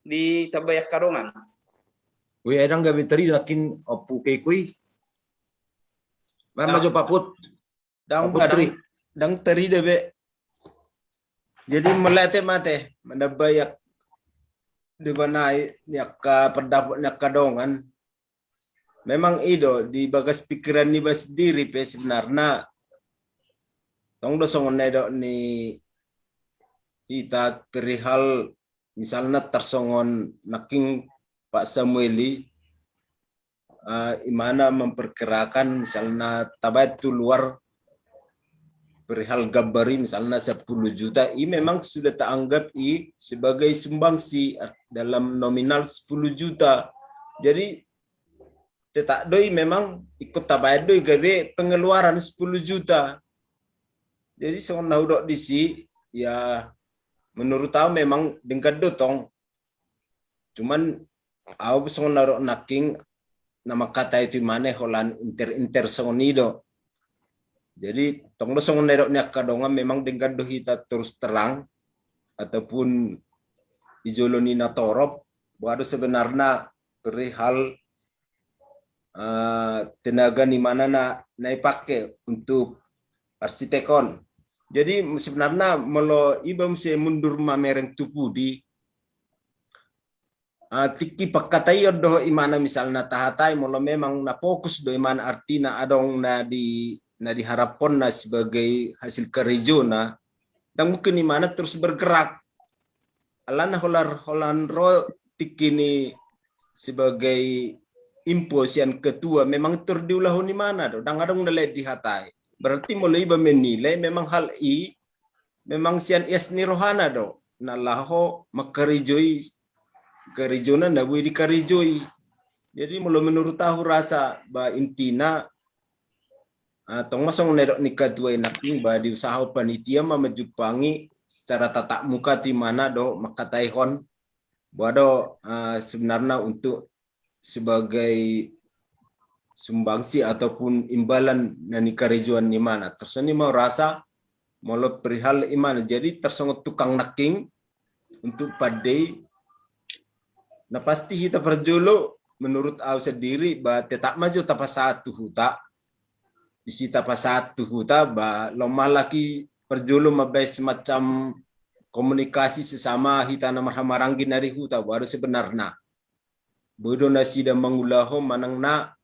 di tabayak karongan we adang gabi teri nakin opu kekui mama jo paput dang teri debe jadi melete mate menabayak di mana nyak pendapat nyak kadongan memang ido di bagas pikiran ni bas diri pe sebenarnya tong do songon nedo ni kita perihal misalnya tersongon naking Pak Samueli imana memperkirakan misalnya tabat itu luar perihal gabari misalnya 10 juta ini memang sudah teranggap sebagai sumbangsi dalam nominal 10 juta jadi tetak doi memang ikut tabat doi gabe pengeluaran 10 juta Jadi soal naudok di si ya menurut aku memang dengan dotong. Cuman aku soal naudok naking nama kata itu mana holan inter sonido. Jadi tong soal naudok nyakadonga memang dengan do kita terus terang ataupun izolonina torop baru sebenarnya perihal tenaga di mana na ipakai untuk arsitekon. Jadi sebenarnya melo iba mesti mundur mamereng tupu di tiki pakatai do imana misalnya tahatai melo memang na fokus do imana artina adong na diharapon na sebagai hasil kerja na dan mungkin imana terus bergerak. Alana holan ro tiki ni sebagai imposian ketua memang terdiulah di mana do dan adong nilai dihatai. Berarti mulai iba menilai memang hal memang sian ni rohana do nalaho makarijoi karijona na bui di karijoi. Jadi mulai menurut tahu rasa ba intina tong masong nedok nikah dua enak ba di usaha panitia mamajupangi secara tatap muka di mana do makataihon bado sebenarnya untuk sebagai sumbangsi ataupun imbalan nani karejuan di mana. Terus ini mau rasa mau perihal iman. Jadi tersongot tukang naking untuk padai. Nah pasti kita perjolo menurut aku sendiri bah tetap maju tapas satu huta. Isi tapas satu huta bah lomah lagi perjolo mabai semacam komunikasi sesama hita nama hamarangin dari huta baru sebenarnya. Bodo nasi dan mengulaho manang na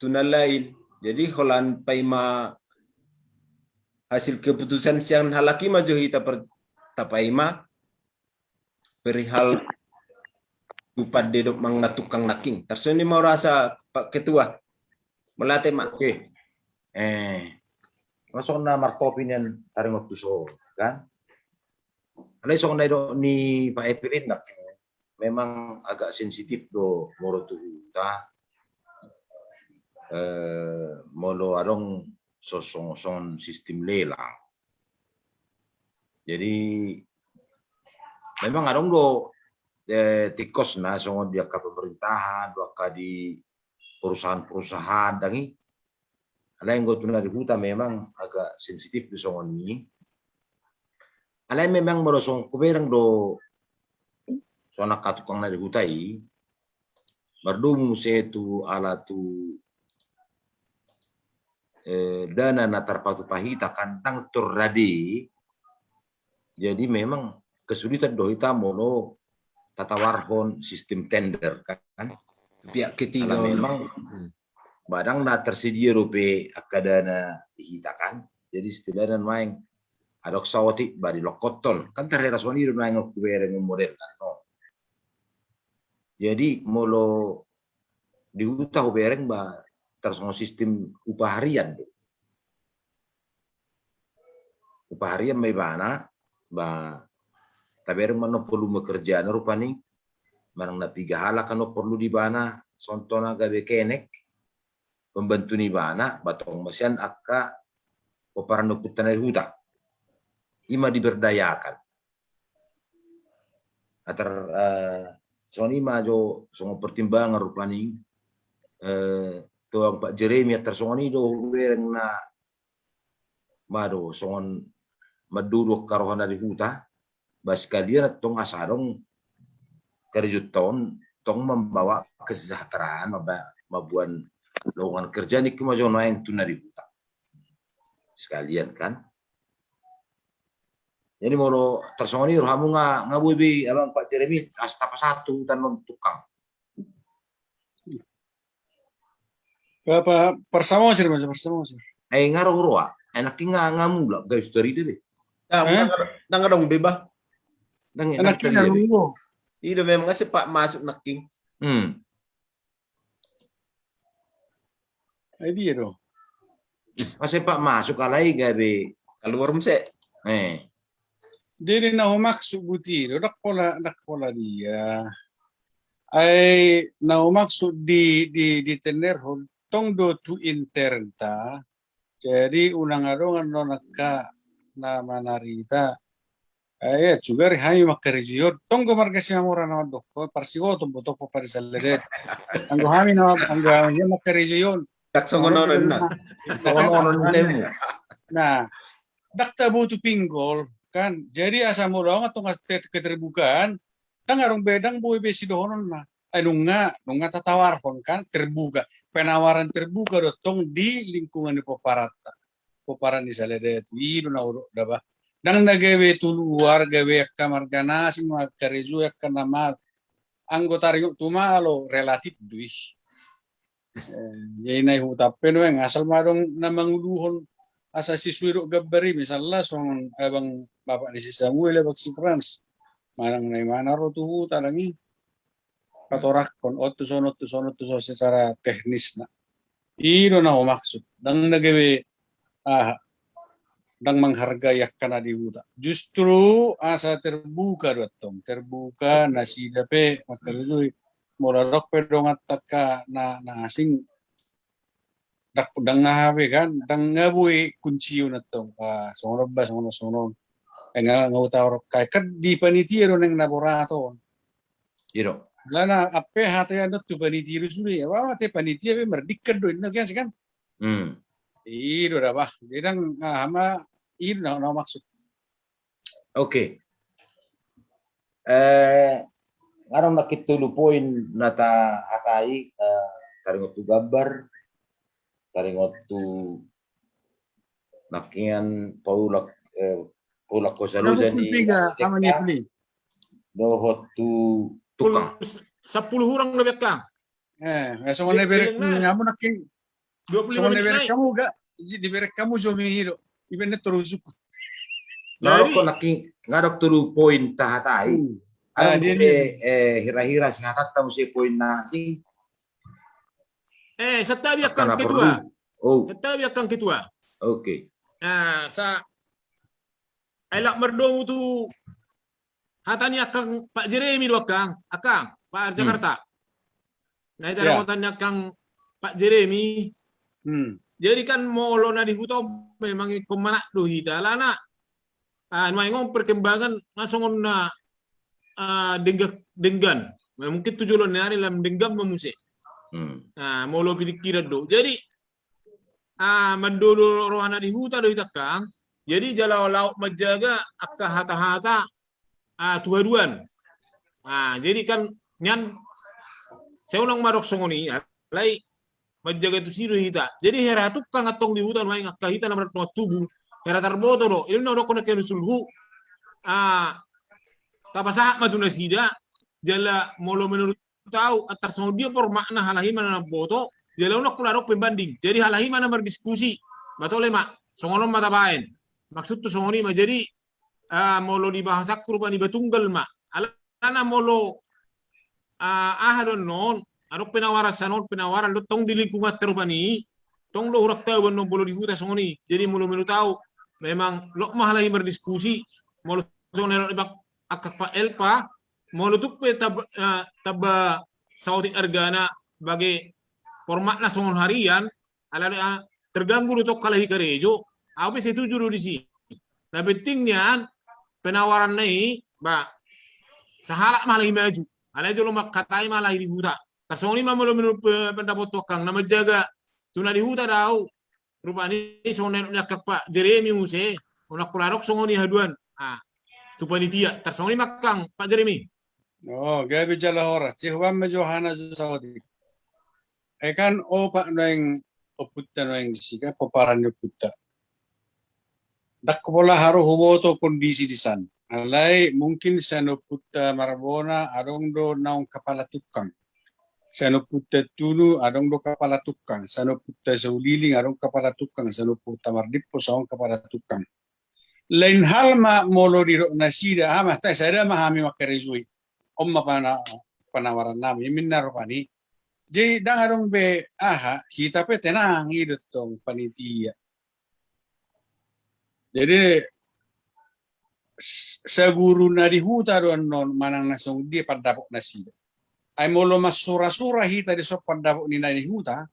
tuna lain. Jadi holan paima hasil keputusan siang halaki maju hita per tapaima perihal upad dedok mang natukang naking. Tersuni mau rasa Pak Ketua melatih mak. Oke. Masuk na martopinian taring waktu so kan. Alay so na do ni Pak Epilin nak memang agak sensitif do moro tuhuta. Molo adong sosong sistem lelang. Jadi memang adong do tikos na songon dia ke pemerintahan, dua di perusahaan-perusahaan dangi. Ada yang gotuna di huta memang agak sensitif di songon ini. Ada memang merosong kuberang do sona katukang na di hutai. Bardum setu ala tu dana na terpatu pahita kantang turradi. Jadi memang kesulitan do hita mono tata warhon sistem tender kan. Pihak ketiga memang badang na tersedia rupe akadana hita kan. Jadi setidaknya main adok sawati bari lokoton kan terhera soni do main kubereng model kan no. Jadi molo di huta kubereng ba tersongo sistem upah harian. Upah harian may bana ba tabereng mano perlu bekerja na rupani marang napiga hala kano perlu di bana sontona gabe kenek pembantu ni bana batong masian akka oparano putanay huta ima diberdayakan atar soni majo songo pertimbangan rupani tuang Pak Jeremy atar songoni do wereng na mado songon maduruk karohana di huta bas kalian tong asarong kerjuton tong membawa kesejahteraan mabuan lowongan kerja ni kemajuan lain tuna di huta sekalian kan. Jadi mau tersongoni rohamu ngabubi abang Pak Jeremy astapa satu dan non tukang. Berapa persama sih persama sih. Ngaruh roa enaknya ngamula guys dari deh. Nang dong bebas. Enaknya nunggu. Itu memang ngasih Pak masuk naking. Ini ya dong. Masih Pak masuk alai gabe Keluar mse. Jadi nak maksud buti, nak pola dia. Ai nak maksud di tener tong do tu intern ta. Jadi unang arongan no naka na manarita. Juga rihai makarejio. Tonggo marga siya mura na do. Ko parsigo to botok po parisalede. Anggo hami na anggo hami makarejio. Tak songononon na. Ono nemu. Nah, dakta butuh pinggol kan. Jadi asa mula atau keterbukaan. Tangarong bedang buai besi dohonon mah. Nunga tatawar kan terbuka. Penawaran terbuka dotong di lingkungan di Poparata. Poparan di salede itu na uruk dabah. Dang nagawe tu luar gawe kamar ganasi makareju yakkan nama anggota ringo tumalo relatif duih. Jadi nai hutapen weng asal madong namanguluhon asa siswiro gabbari misalnya song abang bapak di Samuel abang si Frans manang nai mana ro tu tarangi katorak kon otu sono secara teknis na. Iro na maksud dang nagawe dang menghargai yakkan di huta. Justru asa terbuka dotong, terbuka nasi dape makareju molarok pedong ataka na asing dak pedang ngawe kan dang ngabui kunci unatong sono ba sono enga ngauta orok kai kad di panitia ro neng laborator Iro. lana ape hate ando tu panitia suri wa te panitia be merdikkan do inno kan iro dah bah jedang hama iro na maksud Oke. Ngarong nakitulu poin nata hakai karingotu gambar karingotu nakian paulak kosaluja ni amanya beli dohotu tukang 10 orang lebih Kang. so mana berek nyamu naking 25 so mana menit berek naik. kamu ga di berek kamu zomi hiro ibene terusuk ngarok tulu poin tahatai dia hira-hira sing hatat tamu si poin nasi Setabi karena Kang ketua. oh Setabi Kang ketua. oke. Sa elak merdomu tu hatani Kang Pak Jeremy do Kang. Akang Pak Jakarta. Nah itu rawatannya Kang Pak Jeremy. Jadi kan molo na di huto memang kemana do hita lana. Ngomong perkembangan langsung na denggan. Mungkin tujuan hari dalam denggam memusik. Molo kira do. Jadi mendulu rohana di huta do hitakang. Jadi jalau lauk menjaga akka hata-hata tuhaduan. Jadi kan nyan saya ulang marok songoni lai menjaga tu siru hita. Jadi heratuk kang atong di hutan main akka hita namrat tubuh. Hera tarboto do. Ini no kona kenu sulhu. Tapasa maduna sida jala molo menurut tahu antar sama dia por makna halahi mana boto jala unak kularok pembanding. Jadi halahi mana berdiskusi. Batole mak songonom mata bain. Maksud tu songoni mah jadi molo dibahasa kurban di batunggal mak. Alana molo ahadon non adok penawaran do tong di lingkungan terubani tong do hurak tahu no bolo di huta songoni. Jadi molo menurut tahu memang lok mah halahi berdiskusi molo songono ibak akak pa elpa molutuk pe taba Saudi Argana bagi formatna songon harian ala terganggu untuk kalahi karejo apa setuju di sini. Nah pentingnya penawaran ini ba sahala malah maju ala jolo makatai malah di huta kasoni mah menurut pendapat tukang nama jaga tuna di huta dau rupanya sonen akak Pak Jeremy Muse unak kularok songoni haduan tu panitia tersongoni makang Pak Jeremy. Gabi jala hora. Cihwan me Johana Saudi. Kan Pak noeng oputta noeng disika paparan oputta. Dak pola haru huboto kondisi di sana. Alai mungkin sanoputta Marabona adong do naung kepala tukang. Sanoputta Tunu adong do kepala tukang. Sanoputta Sauliling adong kepala tukang. Sanoputta Mardipo saung kepala tukang. Lain hal ma molo di nasida saya memahami makarejui omma penawaran nami minnar pani jadi dangarong be kita pe tenang hidup tong panitia jadi saguru na di huta don non manang nasong dia padapok nasida ay molo masura-sura hita di sok padapok ni na di huta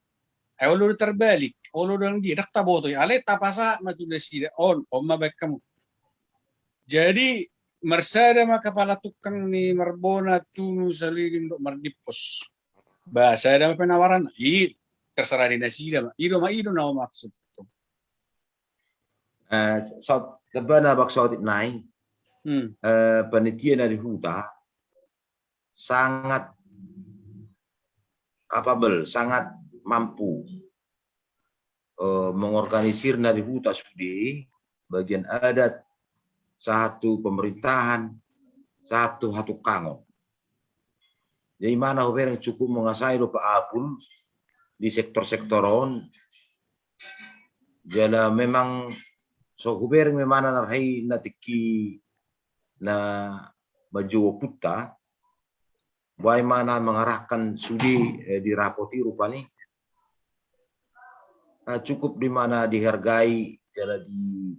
ay olo terbalik olo dong dia dak taboto ale tapasa matu nasida on omma baik kamu Jadi mersada ma kepala tukang ni marbona tunu salilin do mardipos. Bahasa ada penawaran, terserah dinasida ma. Ido na maksud. So tabana baksotit nai panitia dari Huta sangat capable, sangat mampu mengorganisir dari Huta Sudi bagian adat, satu pemerintahan, satu hatukango. Jadi mana yang cukup mengasai rupa apul di sektor-sektoron. Jadi memang so hubereng memang narhai natiki na baju puta, bagaimana mengarahkan Sudi dirapoti rupanya cukup di mana dihargai, jadi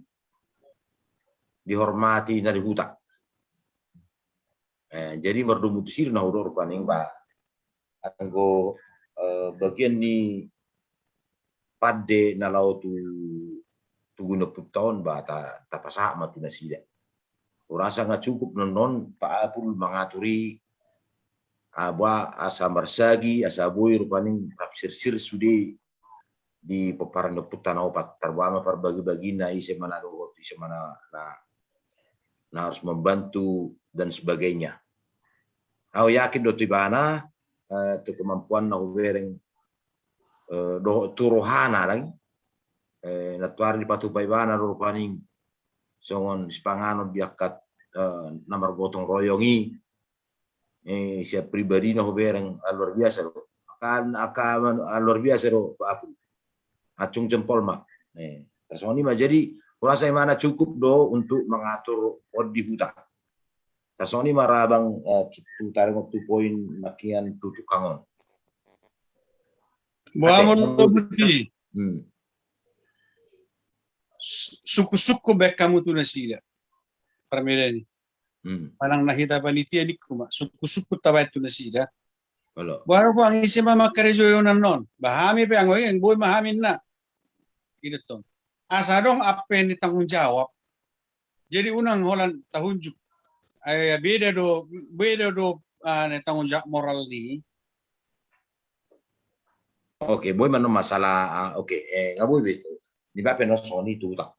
dihormati dari Huta. Jadi merdu mutusir na udor paning ba anggo bagian ni pade na lau tu guna putaon ba ta pasah matu nasida. Rasa nggak cukup non pa apul mengaturi aba asa marsagi asa boy rupaning tafsir Sudi di peparan putan opat terbama par bagi-bagi na ise mana do ise mana na harus membantu dan sebagainya. Aku yakin do tibana tu kemampuan na ubereng do turohana lagi natuar di patu baibana do paning songon spanganon biakat namar gotong royongi siap pribadi na ubereng luar biasa do akan luar biasa do apa acung jempol mak tersoni mah jadi kurasa mana cukup do untuk mengatur di Huta. Tersoni marabang kita tarik waktu poin makian tutup kangon. Buamon berarti suku-suku baik kamu tu nasida. Permeda ni. Palang nakita panitia di kuma suku-suku tabay tu nasida. Baru po ang isip makarejo yun non. Bahami pa ang yang boy mahamin na. Gitu to. Asadong apa yang ditanggung jawab. Jadi unang holan tahunjuk. Ay beda do tanggung jawab moral ni. Oke, boy mana masalah nggak boy betul. Di bape no soni tu tak.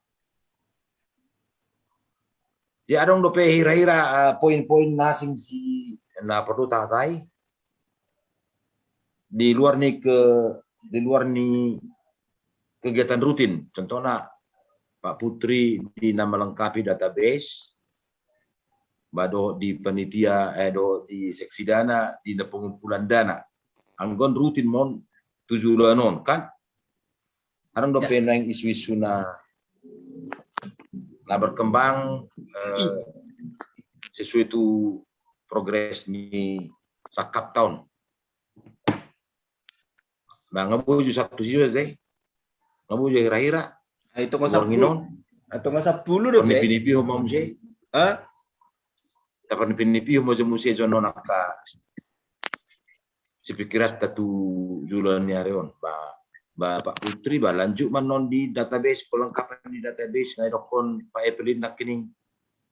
Ya adong do pe hira-hira poin-poin nasing si na perlu tatai. Di luar ni kegiatan rutin, contohnya Pak Putri di nama lengkapi database, bado di panitia, di seksi dana, di pengumpulan dana, anggon rutin mon 7 bulan kan, arang do penang isu-isu na berkembang sesuai tu progres ni sakap tahun. Bang ngabuju satu sih deh. Ngabuju hira-hira. Itu nggak 10 dong. Pinipi ho mau sih. Tapi pinipi ho mau musi jono nakta. Sepikirat tatu julan ni areon. Pak Putri lanjut manon di database pelengkapan di database ngai dokon Pak Evelyn nakining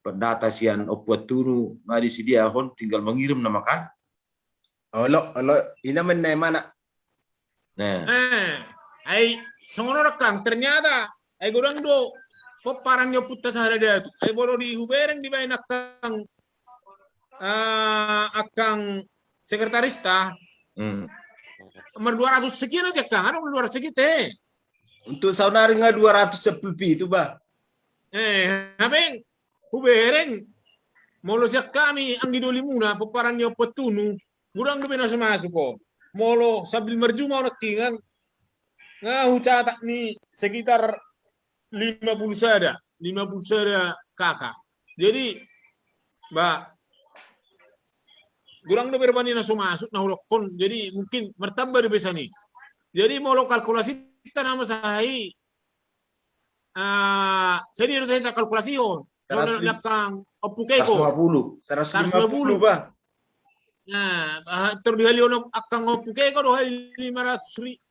pendata sian opuat tunu ngai disedia hon tinggal mengirim nama kan. Olo ina men mana. Nah. Ay songono kang ternyata ay gorang do peparan nyo puta sa harada tu ay boro di hubereng di bain akang sekretarista nomor 200 sekian aja kang ada 200 sekian untuk saudara nggak 210 itu bah habeng hubereng molo siya kami ang gidolimuna peparan nyo petunu gurang do masuk ko molo sabil merju mau nakingan ngahu catak ni sekitar 50 sada kakak. Jadi, Mbak, gurang do berbanding na sumasuk na hulokon. Jadi mungkin mertambah di besa ni. Jadi mau lo kalkulasi kita nama sahi. Saya dia tak kalkulasi on. Kalau nakang opukeko 150 bah. Nah, terdihali ono akang opukeko do 500.000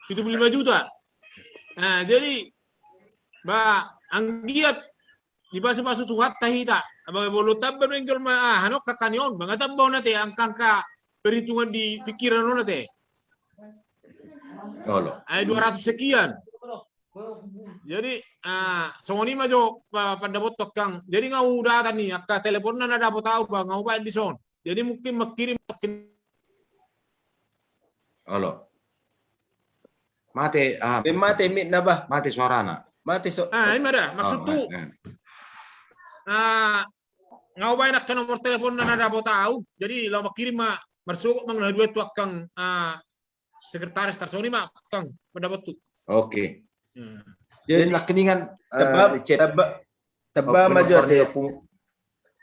75 juta. Nah, jadi Mbak anggiat di pasu tuhat tahita. Abang bolu tabber nengkol hanok kakanion. Bang tabbaw nate angka perhitungan di pikiran nate. Olo. Ay 200 sekian. Jadi songoni majo pada botok kang. Jadi ngau udah tani akka telepon na dapat tahu bang ngau bayar di son. Jadi mungkin makirim Olo. Mate Mate mit na ba? mate suarana. Mate so. ini ada maksud Oh, tuh eh. ngau bayar nak nomor telepon na dapat tahu. Jadi lo makirim mah masuk mang duit tuh kang sekretaris tarsoni mah kang pendapat tuh. Oke. Jadi rekeningan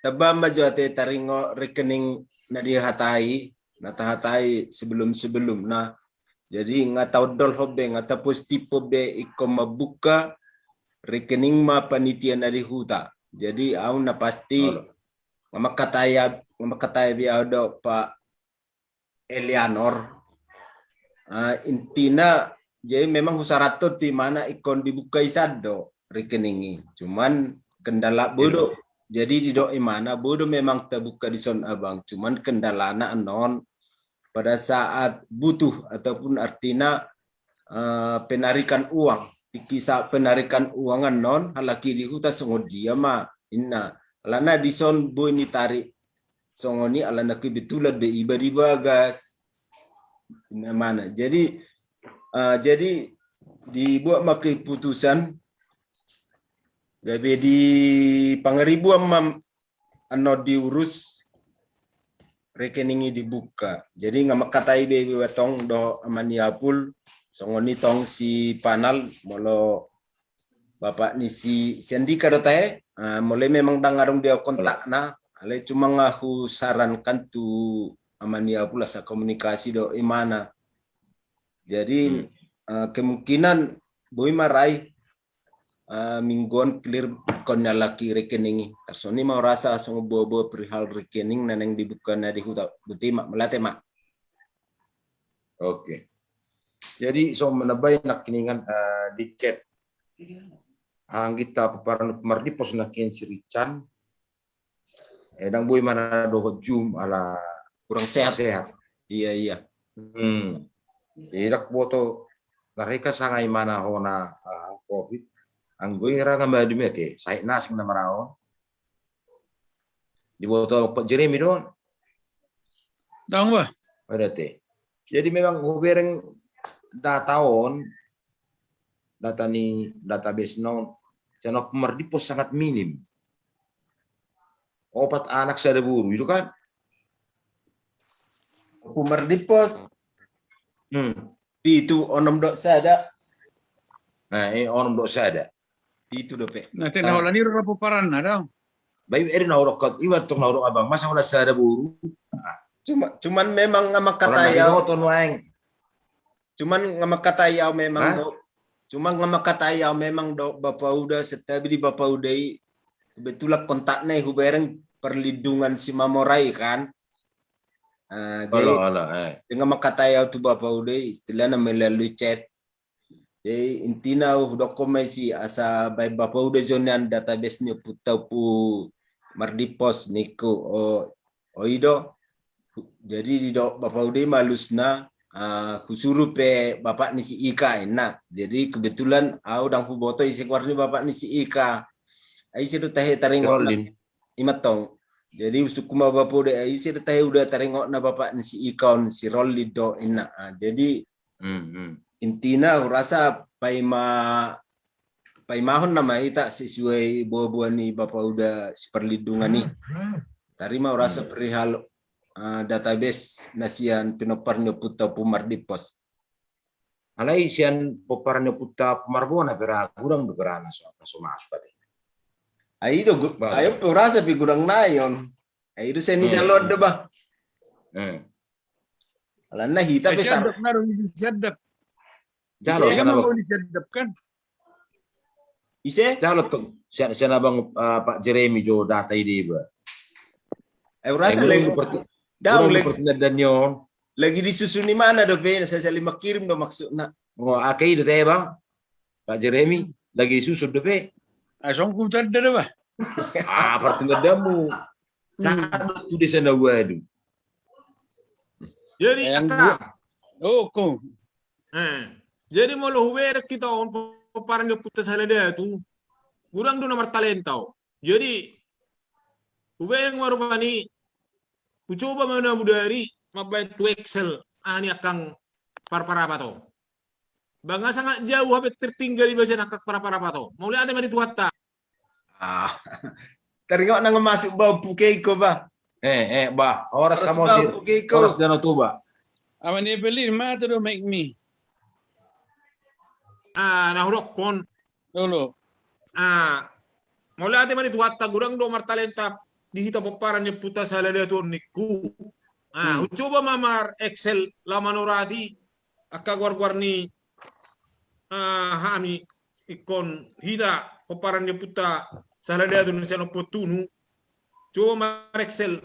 Teba maju ate taringo rekening na dihatai sebelum na jadi ngatau dol hobe ngata postipo be iko mabuka rekening ma panitia na dihuta jadi au na pasti ngamakataya biya do Pak Elianor intina jadi memang husarato di mana ikon dibuka isado rekeningi cuman kendala bodoh jadi di doi mana bodoh memang terbuka di son abang cuman kendalana anon pada saat butuh ataupun artinya penarikan uang kisah penarikan uang anon halaki di huta songod dia ma inna alana di son boy ni tarik songoni alana kebetulan be iba bagas mana jadi dibuat makai putusan gabe di pangeribu ano diurus rekeningi dibuka jadi ngamakatai be wetong do amaniapul songoni tong si panal molo bapak ni si sendika do tae mulai memang dangarung dia kontak na ale cuma ngaku sarankan tu amaniapul asa komunikasi do imana jadi kemungkinan boy marai mingguan clear konya laki rekeningi tarsoni mau rasa asong bobo perihal rekening neneng dibuka na di huta buti mak melate mak. Oke. Jadi so menabay rekeningan di chat. Ang kita paparan pemardi pos nakin sirican. Edang boy mana dohot jum ala Kurang sehat. Iya. Irak boto mereka sangai mana hona COVID. Anggoy raga mbadi meke sai nas na marao. Di boto Pak Jeremy don. Tahu ba? Ada teh. Jadi memang hubereng tahun data ni database no channel pemerdi pos sangat minim. 4 anak saya buru itu kan. Pumardi pos itu onom dok sada Nah, ini orang dok sada. itu dope. Nanti nahulan ni rapo paran na daw. Baik, eri naurok iwan tok naurok abang. Masa wala sada buru. Cuman memang Orang ngamakatayaw. ton waeng. Cuman ngamakatayaw memang do. Cuman ngamakatayaw memang do Bapak udah setabi di Bapak udah kebetulan kontaknya hubereng perlindungan si Mamorai kan. Jadi dengan makatayaw tu Bapak udah istilahnya melalui chat. Jadi intinya dokumasi asa baik Bapak udah zonan database nya putau pu mardipos niku oido. Jadi di do Bapak udah malusna kusuru pe Bapak ni si Ika enak. Jadi kebetulan au dang huboto isi keluarnya Bapak ni si Ika. Ai sido tahe taringok imatong. Jadi usuk kuma Bapak udah ai sido tahe udah taringok na Bapak ni si Ika si Rolli do enak. Jadi intina aku rasa paimahon nama ita sesuai buah-buah ni Bapak udah si perlindungan ni. Tarima rasa perihal database nasian pinoparnya puta pumardipos. Alai sian poparnya puta pumarbona pera gurang do berana so masuk pati. Ayo rasa pi gurang nayon. Ayo seni salon do ba. Alana hita pe Siadap na rin siadap. Jalo sana bang. Siadap kan? Ise? Jalo tuh sana bang Pak Jeremy jo data ide ba. Ayo rasa lagi. Daw lagi disusun di mana do pe saya lima kirim do maksudna. Oh akai do teh bang. Pak Jeremy lagi disusun do pe. Asong kum tanda ba? Pertengadamu. Sado tu di sana wadu. Jadi Yang akak. Oh, ko. Jadi mau lo huber kita on paparan dia putus halada tu. Kurang do nomor talenta. Jadi huber yang marupani ku coba mana budari mabait tu Excel ani akang para to. Bangga sangat jauh habis tertinggal di bagian akak para to. Mau lihat ada di tuata. Teringat nang masuk bau puke ko ba? Bah, oras Oras sama bau sir. puke ko. Oras Danau Toba. Aman ni beli ma to do make me. Nahurok kon. Dulu. Mau lihat ada di tuata kurang do nomor talenta di hita paparan dia putus halada tu niku. Coba mamar Excel lama nurati akak war ni hami ikon hida paparan dia puta salah dia tu nasi potunu coba mamar Excel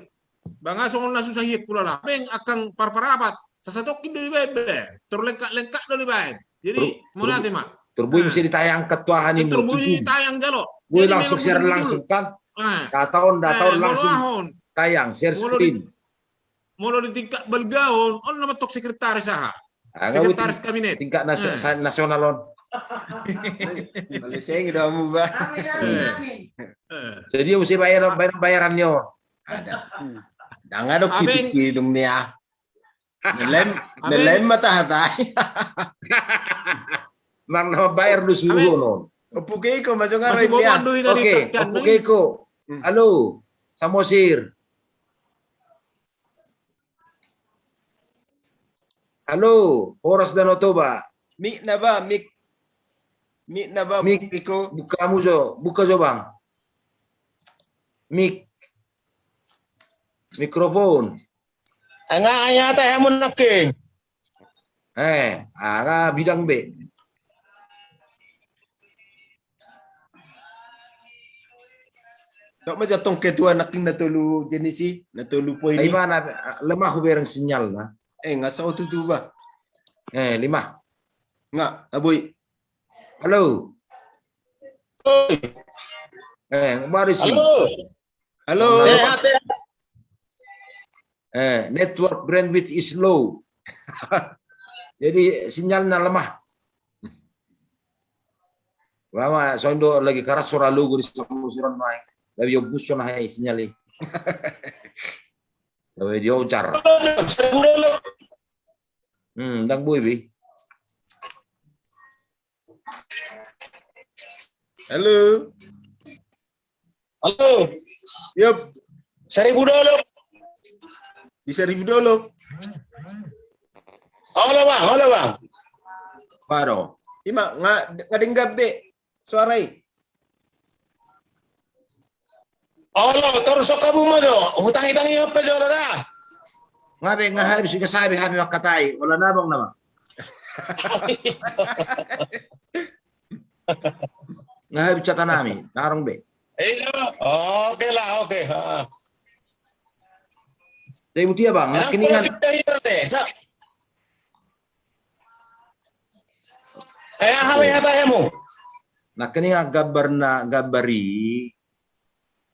bangga songon na susah hiek pula lah beng akan parparapat sasatok do bebe terlengkak do bebe jadi mau nanti mak Terbunyi mesti ditayang ketua hani terbunyi tayang jalo gue langsung share langsung kan. Tahun langsung tayang share screen. Molo di tingkat belgaon, on nama tok sekretaris sah. Sekretaris kabinet. Tingkat nasional on. Malaysia ngido mu ba? Jadi mesti bayarannya. Ada. Danga do kiti dong niya. Nelem mata hatai. Mang nama bayar du suruh non. Puke ko masuk Masih ngarai bawa niya. mandu dari Oke, oke ko. Halo, Samosir. Halo, Horas Danau Toba. Mik na ba? Mik na ba? Mik. Puke ko. Buka jo bang. Mikrofon. Anga ayata ya mo naking. Bidang B. Dok majatong ketua naking natulu jenisi, natulu po Ay ini. mana lemah huberang sinyal na. Nga sa tutu ba? 5. Nga, aboy. Halo. Baru sih. Halo. Sehat. Network bandwidth is low. Jadi sinyalnya lemah. Mama sondo lagi keras suara lu di samusiran naik. Tapi yo bus na hay sinyal. Tapi dia ucar. Dang boy bi. Halo. Halo, Yup. $1,000 dulu. Bisa review dulu. Halo bang. Paro. Ima ngadeng gabe suarai. Halo, terus kamu mo do. Hutang-hitang iyo pa dyan na. Ngabe habis juga sabi habi makatai. Wala nabang nama. Ngahabi cata nami. Narong be. Oke lah, oke. Tapi mutia bang. Nakiningan. Hawi hata mo. Nakiningan gabari.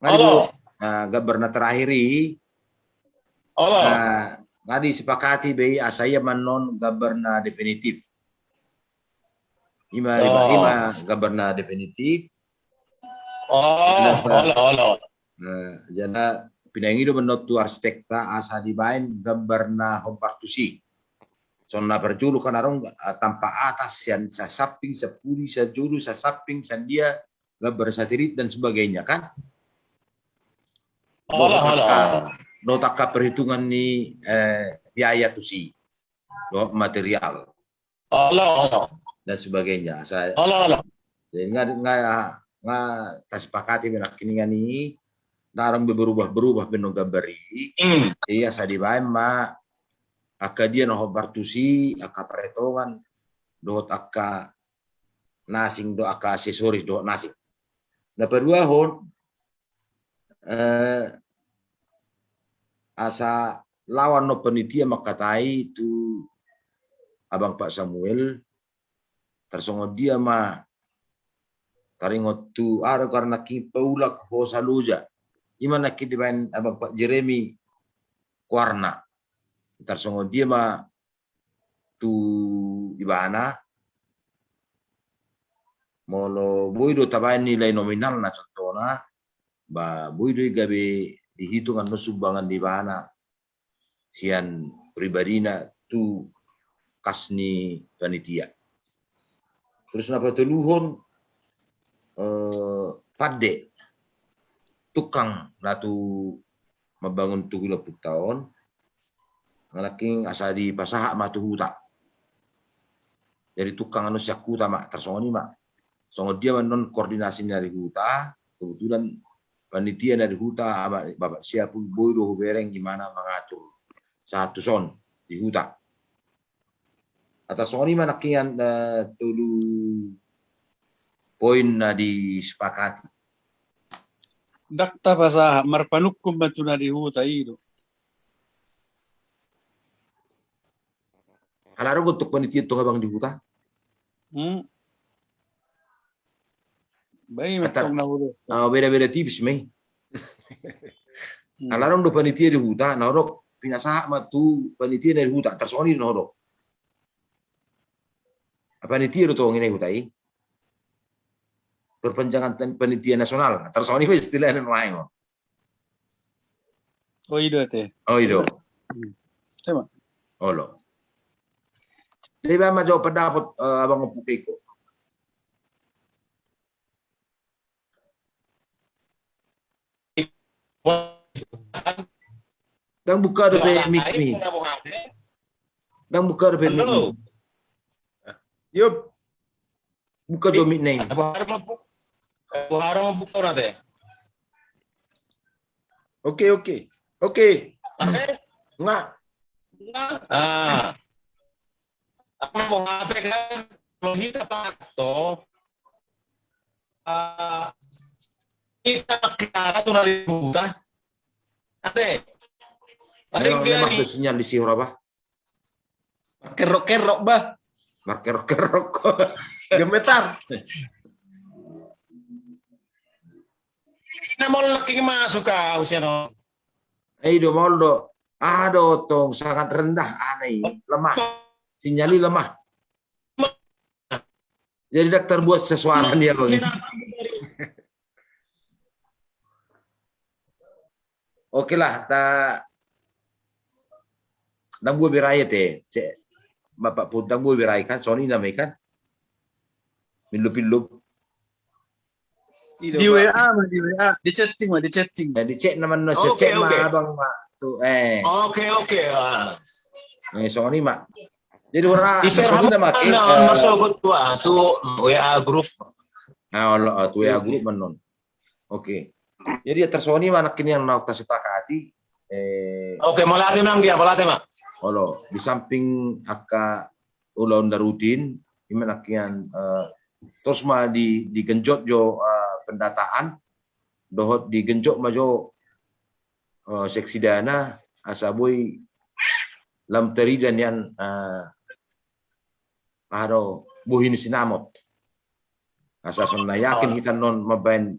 Halo. Gabar na terakhiri. Halo. Ngadi sepakati be asaya manon gabar na definitif. Ima gabar na definitif. Halo. Jana pinangido menotu arsitekta asa dibain gabar na hompartusi. Sonna berjulu kan arong tanpa atas yang sa samping sa puri sa julu sa samping sa dia gabar satelit dan sebagainya kan. Halo. Notaka perhitungan ni biaya tusi, material Halo. dan sebagainya. Halo. Jadi nggak tasepakati menakiningan ini, narang berubah beno gabari. Iya saya dibayar ma, aka dia no bartusi, aka perhitungan, dot aka nasing do aka aksesoris do nasing. Nah kedua asa lawan no penitia makatai itu abang Pak Samuel tersongo dia taringot tu ada karena ki paulak ho saluja. Imana ki dibain abang Pak Jeremy Warna. Tarsongo dia ma tu ibana molo boido tabain nilai nominal na contohna ba boido gabe dihitungan no sumbangan di bana sian pribadina tu kasni panitia. Terus napa tuluhon pade tukang natu membangun tu 20 tahun ngalaking asa di pasaha matu huta. Jadi tukang anu syakuta mak tersongoni mak. Songo dia non koordinasi dari huta, kebetulan panitia dari huta bapak siapa boido bereng gimana mengatur satu son di huta. Atas soni mana kian tulu poin disepakati. Dakta pasaha marpanukum batuna di huta itu. Alaro untuk panitia tu abang di huta. Baik matong na ulo. Beda-beda tips mai. Alaro do panitia di huta, norok pinasaha matu panitia dari huta tersoni norok. Panitia itu ngene hutai. Perpanjangan panitia nasional. Tersoni wis istilahnya main. Oh itu teh. Oh itu. Tema. Oh lo. Jadi ba jawab pendapat abang Pukeko. Dan buka ada mic ni. Dan buka ada mic ni. Yup. Buka do mic ni. Buhara mabuka na de. Oke. Nga. Ah. Ako mo hape kan lohita pa to. Kita kaya to na ributa. Ate. Memang tu sinyal di sihora ba? Kerok-kerok bah. Marker-kerok. Gemetar. Na mo laki masuk ka usiano. Do moldo. Ado tong sangat rendah aneh, lemah. Sinyali lemah. Jadi dokter buat sesuatu dia bang. Oke lah, dang gue berai teh, bapak pun dang gue berai kan, Sony namanya kan, milup. Di WA, di chatting. Nah, dicek namanya secek mah abang mak tuh, Oke. Sony mak. Jadi orang Iserah na masukot tua tu WA group. Allah tu WA group menon. Oke. Jadi tersoni mana kini yang nak sepakati. Oke, malate nang dia, malate mak. Allah di samping aka ulah rutin, ini nakian terus mah digenjot jo pendataan, dohot digenjot mah jo seksi dana asaboy lam teridan yang buhin sinamot. Asasun na yakin kita non mabain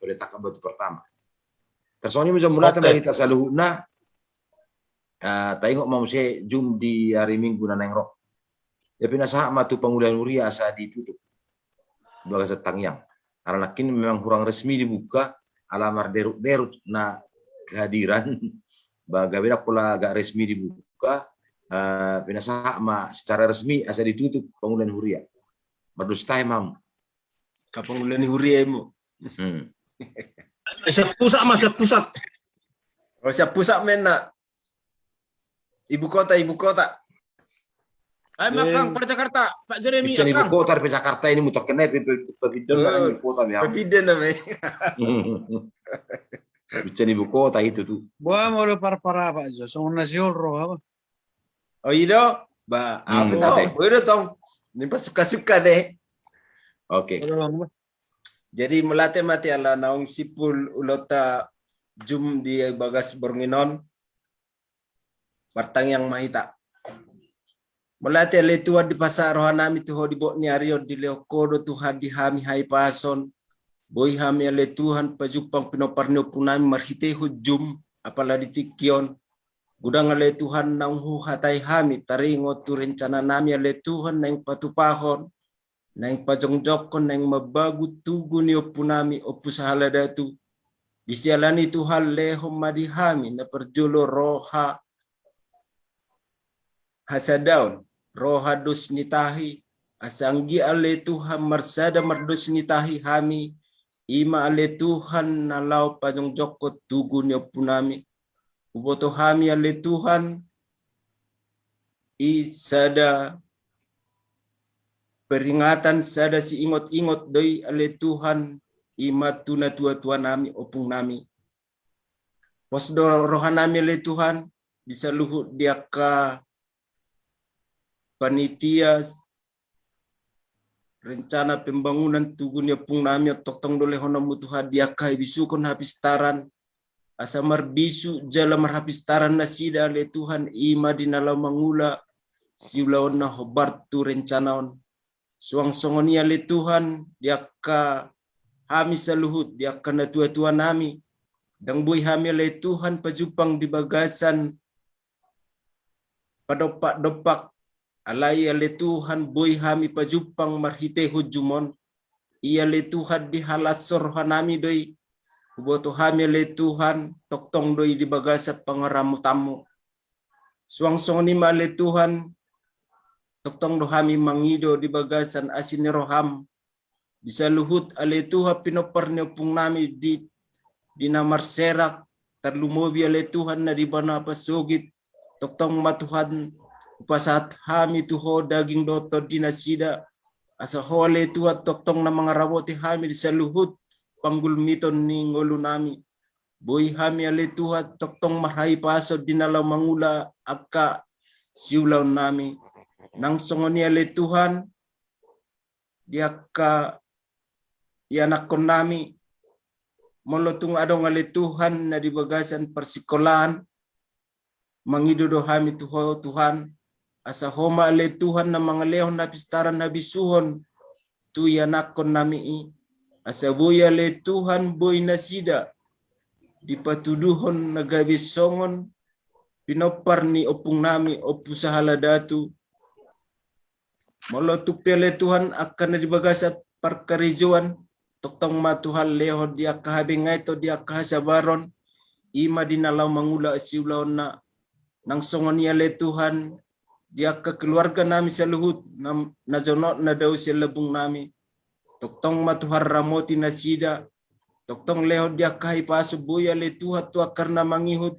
perintah kabut pertama. Tersoni bisa mulai kita saluhuna tengok mau saya jum di hari Minggu na nengrok. Ya pinasaha matu pengulian huria asa ditutup. Dua setang yang. Karena kini memang kurang resmi dibuka alamar derut na kehadiran bagaimana pula agak resmi dibuka pinasaha secara resmi asa ditutup pengulian huria. Berdustai mam. Kapangulan ni huria mo. Siap pusat. Oh siap pusat mena. Ibu kota. Ay makang pada Jakarta, Pak Jeremy Ibu akang. kota di Jakarta ini mutak kena pepidon ibu kota biar. Pepiden namanya. Bicara ibu kota itu tuh. Buah mau para Pak Jo, song nasiol roh apa? Oh iya, ba. Tate. Udah tong. Ini pas suka-suka deh. Oke. Jadi melatih mati ala naung sipul ulota jum di bagas bornginon. Partang yang mahita. Melatih letua di pasar rohanami tuh di bok nyario di leokodo tuh hadi hami hai pason Boy hami ale Tuhan pajupang pinoparnyo punami marhite hujum apalagi tikion. Gudang ale Tuhan nang huhatay hami taringo tu rencana nami ale Tuhan nang patupahon. Nang pajongjokon nang mabagu tugu niyo punami opu sahala datu. Disialani Tuhan leho madihami na perjulo roha hasadaun. Roha dos nitahi. Asanggi ale Tuhan marsada mardos nitahi hami. Ima ale Tuhan nalau pajongjokot tugu niyo punami. Uboto hami ale Tuhan. Isada peringatan sada si ingot-ingot doi ale Tuhan ima tuna tua nami opung nami. Posdo rohan nami ale Tuhan disaluhut dia ka panitia rencana pembangunan tugunya pung nami toktong dole hono mutuha dia ka bisukon hapistaran asa marbisu jala marhapistaran nasida ale Tuhan ima dinala mangula siulaon na hobar tu rencanaon. Suang songoni ale Tuhan dia ka hami saluhut dia ka na tua nami dang boy hami ale Tuhan pajupang di bagasan padopak alai ale Tuhan boy hami pajupang marhite hujumon ia ale Tuhan di halasor hanami doi uboto hami ale Tuhan toktong doi di bagasa pangaramu tamu suang songoni ale Tuhan toktong dohami mangido di bagasan asini roham bisa luhut ale Tuhan pinoparnyo pung nami di namar serak terlumobi ale Tuhan na di bana pasugit toktong matuhan upasat hami tuho daging doto dinasida asa ho ale Tuhan toktong na mga rawoti hami di saluhut panggulmiton ni ngolu nami boy hami ale Tuhan toktong mahay paso dinalaw mangula akka siulaw nami nang songoni ale Tuhan dia ka anak kon nami molotung adong ale Tuhan na di bagasan persikolahan mangidodo hami tuho Tuhan asa homa ale Tuhan na mga lehon na pistaran na bisuhon tu anak kon nami asa boy ale Tuhan boy nasida di patuduhon nagabisongon pinopar ni opung nami opu sahala datu molotuk pele Tuhan akan di bagasa perkerijuan toktong matuhal leho dia kahabingay to dia kahasabaron ima dinalaw mangula siulaon na nang songon niya le Tuhan dia ka keluarga nami sa luhut na jonot na daw sa labong nami toktong matuhar ramoti na sida toktong leho dia kahipaso buya le Tuhan tua karena mangihut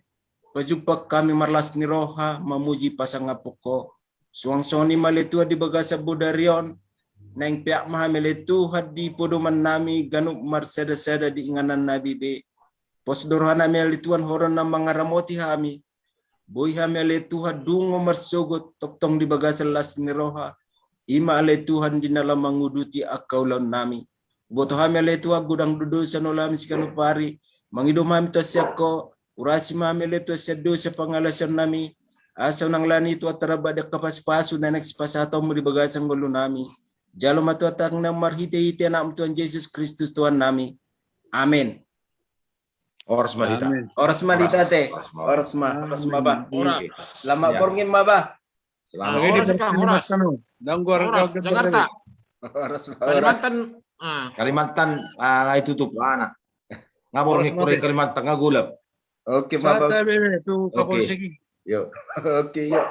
pajupak kami marlas ni roha mamuji pasangapoko suang soni maletua di bagasa budarion nang piak mahameletu di podoman nami ganup marsada-sada di inganan nabi be pos dorhana melituan horon na mga ramoti hami boy hameletu dungo marsugot toktong di bagasa las ni roha ima aletuhan dinala manguduti akaulan nami boto hameletu gudang dudu sanolam sikanupari mangidumam to siako urasi mameletu sedo sa pangalasan nami asaw nang lani ito at tarabada kapaspaso na nagsipasataw mo di bagasang gulo nami. Jalo matuatang na marhite-hite na Tuhan Jesus Kristus Tuhan nami. Amen. Oras malita. Amen. Oras malita te. Oras maba. Lama porngin maba. Selamat. Oras Kang, oras. Oras, Jakarta. Kalimantan. Kalimantan itutup anak. Ngapor ngikuri Kalimantan ngagulap. Oke maba. Sata bebe tu kapol Okay. sige. Yo. Oke yo.